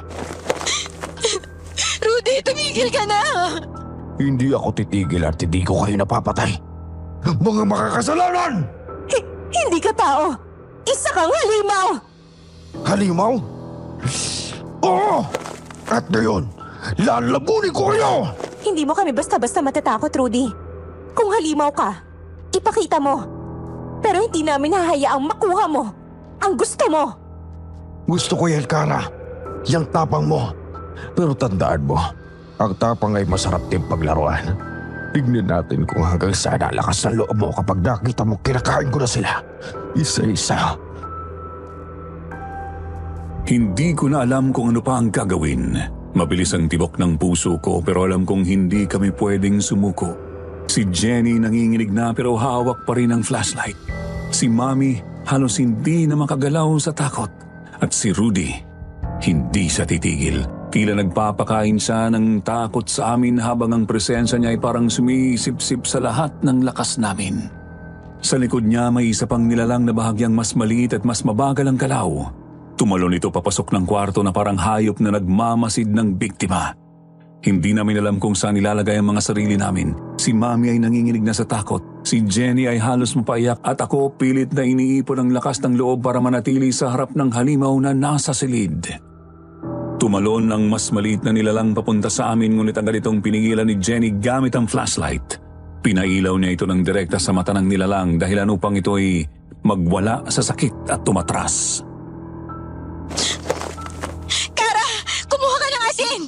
Rudy, tumigil ka na. Hindi ako titigil at hindi ko kayo napapatay. Mga makakasalanan! Hindi ka tao! Isa kang halimaw! Halimaw? Oo! At ngayon, lalabunin ko kayo! Hindi mo kami basta-basta matatakot, Rudy. Kung halimaw ka, ipakita mo. Pero hindi namin hahayaang makuha mo ang gusto mo. Gusto ko yan, Kara. Yang tapang mo. Pero tandaan mo, ang tapang ay masarap din paglaruan. Tignan natin kung hanggang saan ang lakas ng loob mo kapag nakita mo kinakain ko na sila. Isa-isa. Hindi ko na alam kung ano pa ang gagawin. Mabilis ang tibok ng puso ko pero alam kong hindi kami pwedeng sumuko. Si Jenny nanginginig na pero hawak pa rin ang flashlight. Si Mami halos hindi na makagalaw sa takot. At si Rudy, hindi siya titigil. Tila nagpapakain siya ng takot sa amin habang ang presensya niya ay parang sumisip-sip sa lahat ng lakas namin. Sa likod niya may isa pang nilalang na bahagyang mas maliit at mas mabagal ang galaw. Tumalon ito papasok ng kwarto na parang hayop na nagmamasid ng biktima. Hindi namin alam kung saan nilalagay ang mga sarili namin. Si Mami ay nanginginig na sa takot. Si Jenny ay halos mapaiyak at ako pilit na iniipon ang lakas ng loob para manatili sa harap ng halimaw na nasa silid. Tumalon ang mas maliit na nilalang papunta sa amin ngunit agad itong pinigilan ni Jenny gamit ang flashlight. Pinailaw niya ito ng direkta sa mata ng nilalang dahilan upang ito ay magwala sa sakit at tumatras. Kara, kumuha ka ng asin!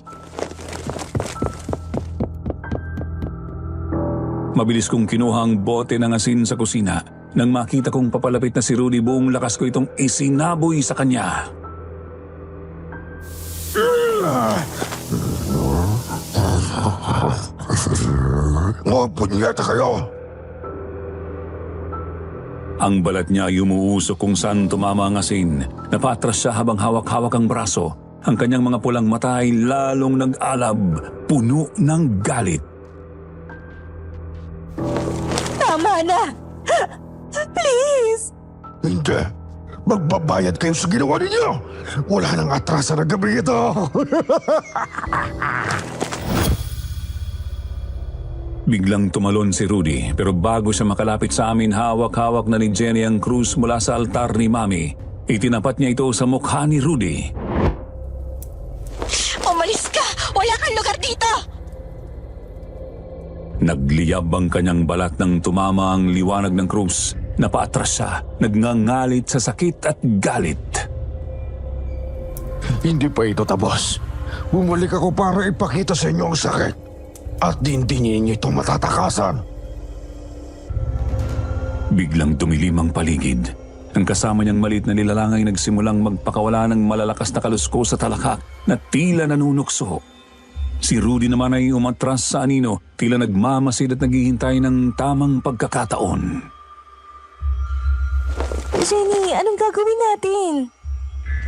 Mabilis kong kinuha ang bote ng asin sa kusina. Nang makita kong papalapit na si Rudy, buong lakas ko itong isinaboy sa kanya. Mga punyeta kayo! Ang balat niya ay umuusok kung saan tumama ang asin. Napatras siya habang hawak-hawak ang braso. Ang kanyang mga pulang mata ay lalong nag-alab, puno ng galit. Tama na! Please! Hindi. Magbabayad kayo sa ginawa ninyo. Wala nang atrasa na gabi ito. Biglang tumalon si Rudy pero bago siya makalapit sa amin, hawak-hawak na ni Jenny ang krus mula sa altar ni Mami. Itinapat niya ito sa mukha ni Rudy. Umalis ka! Wala kang lugar dito! Nagliyab ang kanyang balat nang tumama ang liwanag ng krus. Napaatras siya, nagngangalit sa sakit at galit. Hindi pa ito tapos. Bumalik ako para ipakita sa inyo ang sakit. At hindi ninyo ito matatakasan. Biglang tumilim ang paligid. Ang kasama niyang maliit na nilalang ay nagsimulang magpakawala ng malalakas na kalusko sa talakak na tila nanunukso. Si Rudy naman ay umatras sa anino, tila nagmamasid at naghihintay ng tamang pagkakataon. Jenny, anong gagawin natin?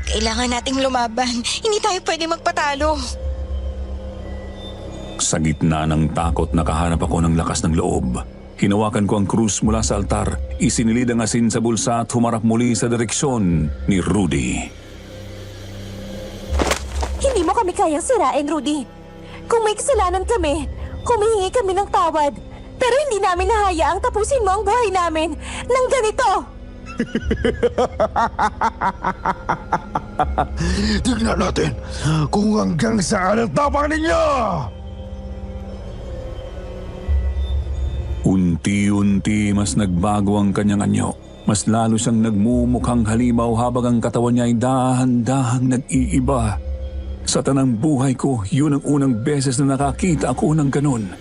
Kailangan nating lumaban. Hindi tayo pwede magpatalo. Sa gitna ng takot, nakahanap ako ng lakas ng loob. Hinawakan ko ang krus mula sa altar, isinilid ang asin sa bulsa at humarap muli sa direksyon ni Rudy. Hindi mo kami kayang sirain, Rudy. Kung may kasalanan kami, humihingi kami ng tawad. Pero hindi namin nahayaang tapusin mo ang buhay namin ng ganito. Tignan natin kung hanggang saan ang tapang ninyo! Unti-unti mas nagbago ang kanyang anyo. Mas lalo siyang nagmumukhang halimaw habang ang katawan niya ay dahan-dahang nag-iiba. Sa tanang buhay ko, yun ang unang beses na nakakita ako ng ganun.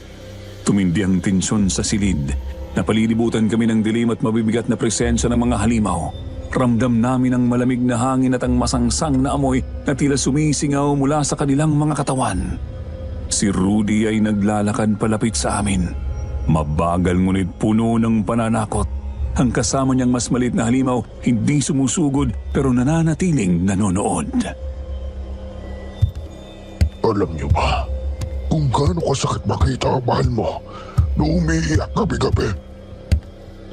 Tumindi ang tensyon sa silid. Napalilibutan kami ng dilim at mabibigat na presensya ng mga halimaw. Ramdam namin ang malamig na hangin at ang masangsang na amoy na tila sumisingaw mula sa kanilang mga katawan. Si Rudy ay naglalakad palapit sa amin. Mabagal ngunit puno ng pananakot. Ang kasama niyang mas maliit na halimaw hindi sumusugod pero nananatiling nanonood. Alam niyo ba kung gaano kasakit makita ang mahal mo na umiiyak gabi-gabi?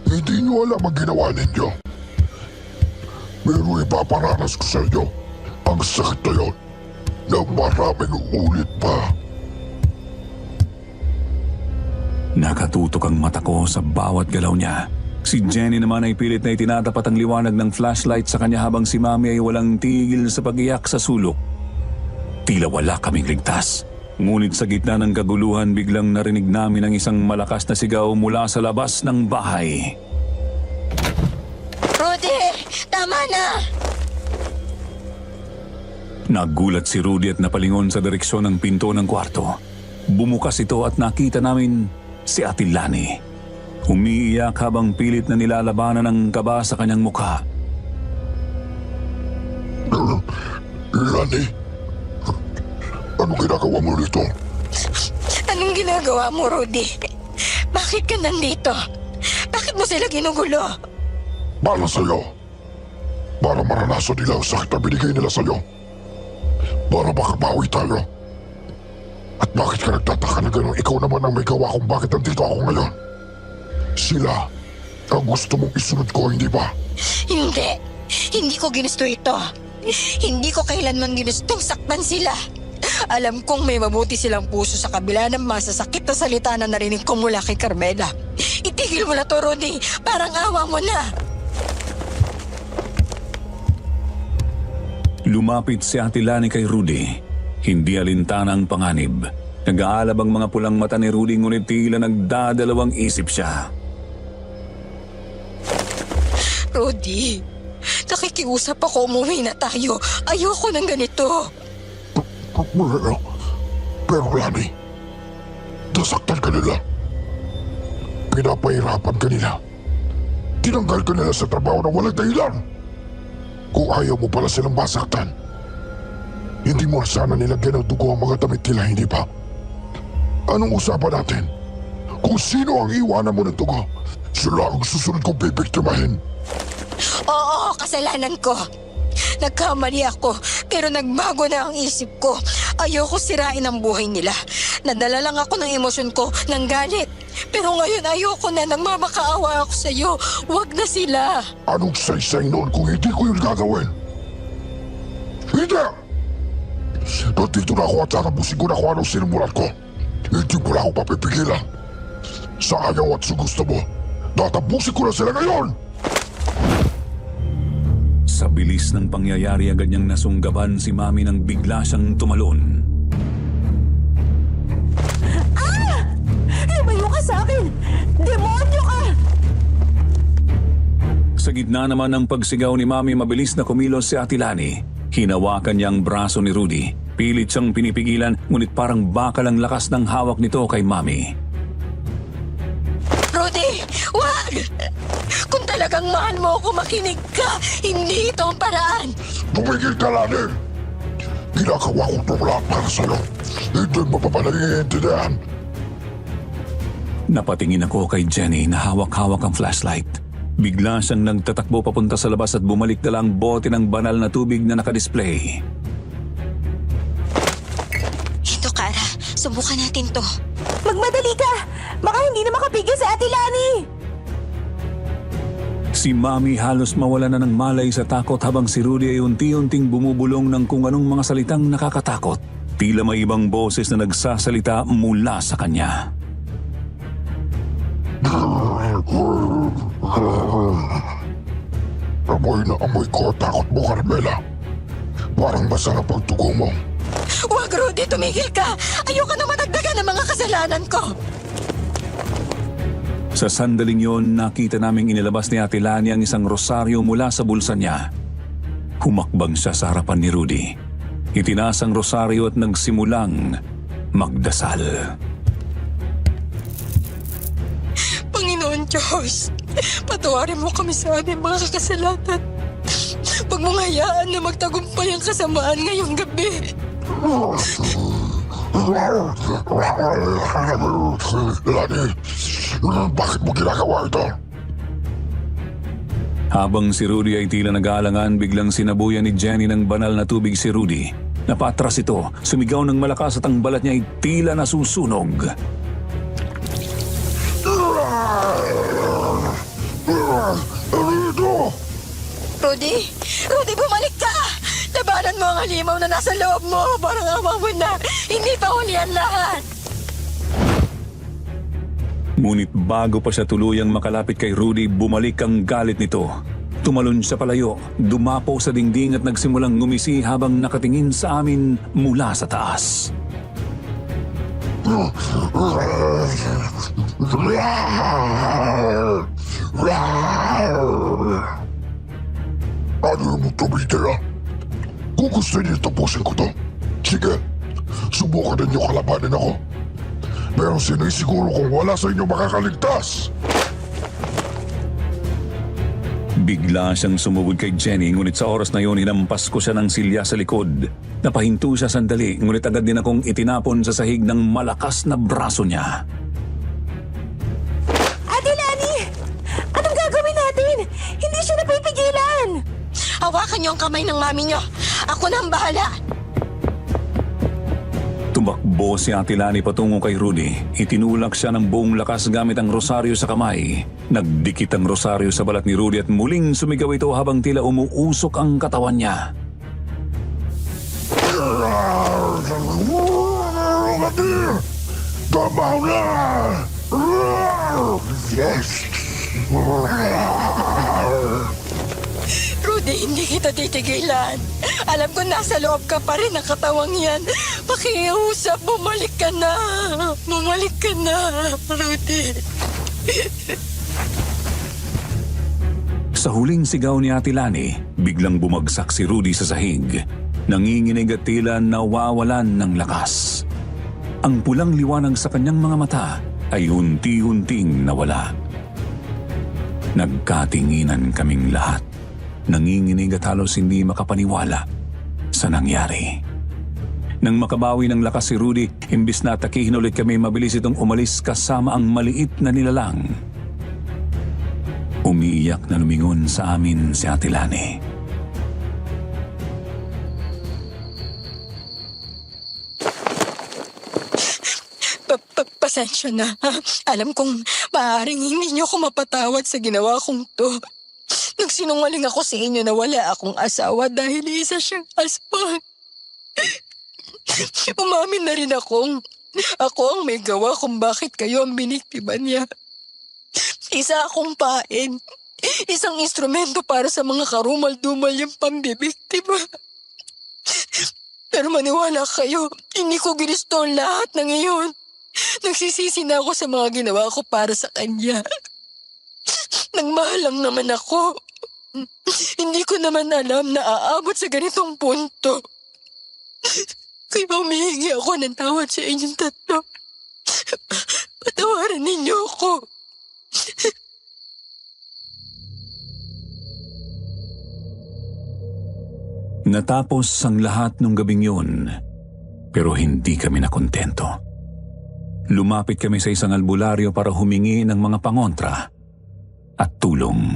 Hindi niyo alam ang ginawa ninyo. Pero ipaparanas ko sa inyo ang sakit na yun na maraming ulit pa. Nakatutok ang mata ko sa bawat galaw niya. Si Jenny naman ay pilit na itinatapat ang liwanag ng flashlight sa kanya habang si Mami ay walang tigil sa pag-iyak sa sulok. Tila wala kaming ligtas. Ngunit sa gitna ng kaguluhan, biglang narinig namin ang isang malakas na sigaw mula sa labas ng bahay. Rudy! Tama na! Nagulat si Rudy at napalingon sa direksyon ng pinto ng kwarto. Bumukas ito at nakita namin si Ate Lani. Umiiyak habang pilit na nilalabanan ng kaba sa kanyang mukha. Lani, anong ginagawa mo rito? Anong ginagawa mo, Rudy? Bakit ka nandito? Bakit mo sila ginugulo? Para sa'yo. Para maranasan nila ang sakit na binigay nila sa'yo. Para makabawi tayo. At bakit ka nagtataka na gano'n? Ikaw naman ang may gawa kung bakit nandito ako ngayon. Sila ang gusto mong isunod ko, hindi ba? Hindi. Hindi ko ginusto ito. Hindi ko kailanman ginustong saktan sila. Alam kong may mabuti silang puso sa kabila ng masasakit na salita na narinig ko mula kay Carmela. Itigil mo na to, Rudy. Parang awa mo na. Lumapit si Ate Lani kay Rudy. Hindi alintana ang panganib. Nag-aalab ang mga pulang mata ni Rudy ngunit tila nagdadalawang isip siya. Rudy, nakikiusap ako, umuwi na tayo. Ayoko ng ganito. Pero Lani, nasaktan ka nila. Pinapahirapan ka nila. Tinanggal ka nila sa trabaho na walang dahilan. Kung ayaw mo pala silang masaktan, hindi mo sana nilagyan ng dugo ang mga damit nila, hindi ba? Anong usapan natin? Kung sino ang iwanan mo ng dugo, sila ang susunod kong bibiktimahin. Oo, kasalanan ko. Nagkamali ako, pero nagbago na ang isip ko. Ayoko sirain ang buhay nila. Nadala lang ako ng emosyon ko, ng galit. Pero ngayon ayoko na, nagmamakaawa ako sa iyo. Huwag na sila. Anong saysay noon kung hindi ko yun gagawin? Hindi! Nandito na ako at tatapusin ko na kung anong sinimulan ko. Hindi mo na ako papipigilan. Sa ayaw at sa gusto mo, tatapusin ko na sila ngayon! Sa bilis ng pangyayari agad niyang nasunggaban si Mami nang bigla siyang tumalon. Lumayo ka sa akin! Demonyo ka! Sa gitna naman ng pagsigaw ni Mami, mabilis na kumilos si Ate Lani. Hinawakan niya ang braso ni Rudy. Pilit siyang pinipigilan ngunit parang bakal ang lakas ng hawak nito kay Mami. Rudy, wag! Kung talagang mahal mo ako, makinig ka. Hindi ito ang paraan. Tumigil ka, Lani! Ginagawa ko ito lahat para sa'yo. Hindi mo pa pala naiintindihan. Napatingin ako kay Jenny na hawak-hawak ang flashlight. Bigla siyang nagtatakbo papunta sa labas at bumalik dala ang bote ng banal na tubig na nakadisplay. Ito, Kara. Subukan natin to. Magmadali ka! Baka hindi na makapigil sa Ate Lani! Si Mami halos mawala na ng malay sa takot habang si Rudy ay unti-unting bumubulong ng kung anong mga salitang nakakatakot. Tila may ibang boses na nagsasalita mula sa kanya. Amoy na amoy ko at takot mo, Carmela. Parang masarap ang tugo mo. Wag, Rudy, tumigil ka. Ayoko na madagdagan ng mga kasalanan ko. Sa sandaling yon, nakita naming inilabas ni Ate Lani ang isang rosaryo mula sa bulsa niya. Humakbang siya sa harapan ni Rudy. Itinaas ang rosaryo at nagsimulang magdasal. Panginoon Diyos, patawarin mo kami sa aming mga kasalanan. Huwag mong hayaan na magtagumpay ang kasamaan ngayong gabi. Lani, bakit mo ginagawa ito? Habang si Rudy ay tila nag-aalangan, biglang sinabuyan ni Jenny ng banal na tubig si Rudy. Napatras ito, sumigaw ng malakas at ang balat niya ay tila nasusunog. Ano ito? Rudy, bumalik ka! Labanan mo ang halimaw na nasa loob mo. Parang awa mo na. Hindi pa huli ang lahat. Ngunit bago pa siya tuluyang makalapit kay Rudy, bumalik ang galit nito. Tumalon siya palayo, dumapo sa dingding at nagsimulang ngumisi habang nakatingin sa amin mula sa taas. Ano mo tumigil, ah? Kung gusto niyo tapusin ko to, sige, subukan ninyo kalabanin ako. Pero sinisiguro kong wala sa inyo makakaligtas. Bigla siyang sumubod kay Jenny, ngunit sa oras na yun hinampas ko siya ng silya sa likod. Napahinto siya sandali, ngunit agad din akong itinapon sa sahig ng malakas na braso niya. Ate Lani! Anong gagawin natin? Hindi siya hawakan niyo ang kamay ng mami niyo. Ako na ang bahala. Tumakbo si Ate Lani patungo kay Rudy. Itinulak siya ng buong lakas gamit ang rosaryo sa kamay. Nagdikit ang rosaryo sa balat ni Rudy at muling sumigaw ito habang tila umuusok ang katawan niya. Tama na! Yes! Rudy, hindi kita titigilan. Alam ko nasa loob ka pa rin ng katawang yan. Pakiusap, bumalik ka na. Bumalik ka na, Rudy. Sa huling sigaw ni Ate Lani, biglang bumagsak si Rudy sa sahig. Nanginginig at tila nawawalan ng lakas. Ang pulang liwanag sa kanyang mga mata ay unti-unting nawala. Nagkatinginan kaming lahat. Nanginginig at halos hindi makapaniwala sa nangyari. Nang makabawi ng lakas si Rudy, imbis na atakihin ulit kami, mabilis itong umalis kasama ang maliit na nilalang. Umiiyak na lumingon sa amin si Ate Lani. Pasensya na. Alam kong maaaring hindi niyo ako mapatawad sa ginawa kong to. Nagsinungaling ako sa inyo na wala akong asawa dahil isa siyang aswang. Umamin na rin ako ang may gawa kung bakit kayo ang biniktima niya. Isa akong pain. Isang instrumento para sa mga karumal-dumal yung pambibiktima. Pero maniwala kayo, hindi ko ginusto ang lahat ng iyon. Nagsisisi na ako sa mga ginawa ko para sa kanya. Nagmahal lang naman ako. Hindi ko naman alam na aabot sa ganitong punto. Kaya humihingi ako ng tawad sa inyong tatlo. Patawaran ninyo ako. Natapos ang lahat nung gabing yun, pero hindi kami nakontento. Lumapit kami sa isang albularyo para humingi ng mga pangontra at tulong.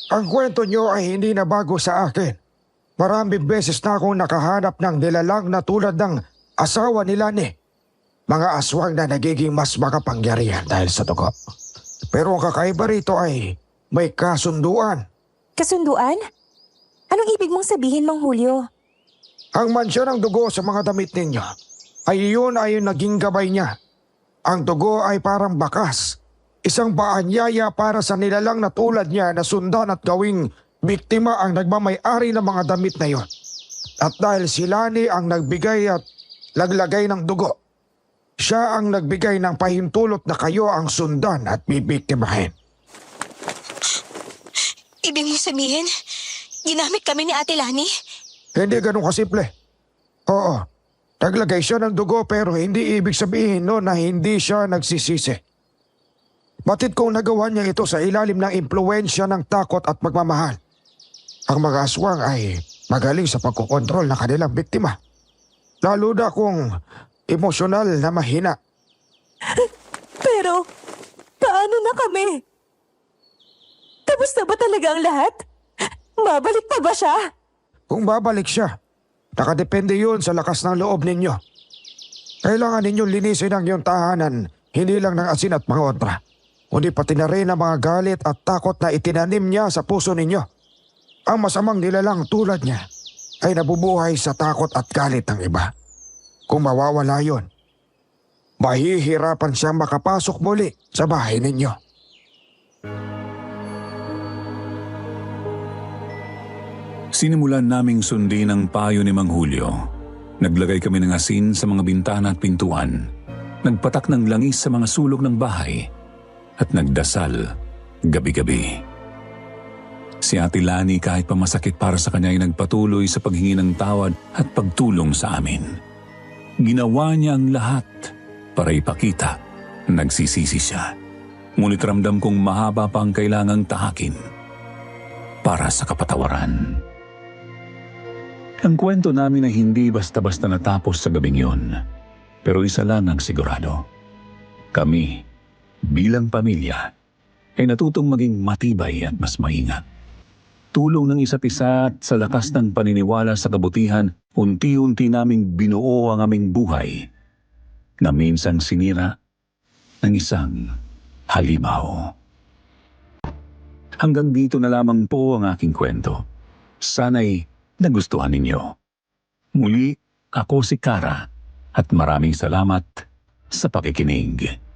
Ang kwento nyo ay hindi na bago sa akin. Maraming beses na akong nakahanap ng nilalang na tulad ng asawa ni Lani. Mga aswang na nagiging mas makapangyarihan dahil sa dugo. Pero ang kakaiba rito ay may kasunduan. Kasunduan? Anong ibig mong sabihin, Mang Julio? Ang mansya ng dugo sa mga damit ninyo ay iyon ay naging gabay niya. Ang dugo ay parang bakas. Isang paanyaya para sa nilalang na tulad niya na sundan at gawing biktima ang nagmamay-ari ng mga damit na iyon. At dahil si Lani ang nagbigay at laglagay ng dugo, siya ang nagbigay ng pahintulot na kayo ang sundan at bibiktimahin. Ibig mo sabihin, ginamit kami ni Ate Lani? Hindi ganun kasimple. Oo, naglagay siya ng dugo pero hindi ibig sabihin no na hindi siya nagsisisi. Batid kong nagawa niya ito sa ilalim ng impluensya ng takot at pagmamahal. Ang mga aswang ay magaling sa pagkokontrol ng kanilang biktima. Lalo na kung emosyonal na mahina. Pero, paano na kami? Tapos na ba talaga ang lahat? Babalik pa ba siya? Kung babalik siya, nakadepende yun sa lakas ng loob ninyo. Kailangan ninyong linisin ang iyong tahanan, hindi lang ng asin at mga ontra, kundi pati na rin ang mga galit at takot na itinanim niya sa puso ninyo. Ang masamang nilalang tulad niya ay nabubuhay sa takot at galit ng iba. Kung mawawala yun, mahihirapan siyang makapasok muli sa bahay ninyo. Sinimulan naming sundin ang payo ni Mang Julio. Naglagay kami ng asin sa mga bintana at pintuan. Nagpatak ng langis sa mga sulok ng bahay. At nagdasal gabi-gabi. Si Ate Lani kahit pa masakit para sa kanya ay nagpatuloy sa paghingi ng tawad at pagtulong sa amin. Ginawa niya ang lahat para ipakita na nagsisisi siya. Ngunit ramdam kong mahaba pa ang kailangang tahakin para sa kapatawaran. Ang kwento namin ay hindi basta-basta natapos sa gabing yun. Pero isa lang ang sigurado. Kami, bilang pamilya, ay natutong maging matibay at mas maingat. Tulong ng isa't isa at sa lakas ng paniniwala sa kabutihan, unti-unti naming binuo ang aming buhay na minsang sinira ng isang halimaw. Hanggang dito na lamang po ang aking kwento. Sana'y nagustuhan ninyo. Muli, ako si Kara at maraming salamat sa pakikinig.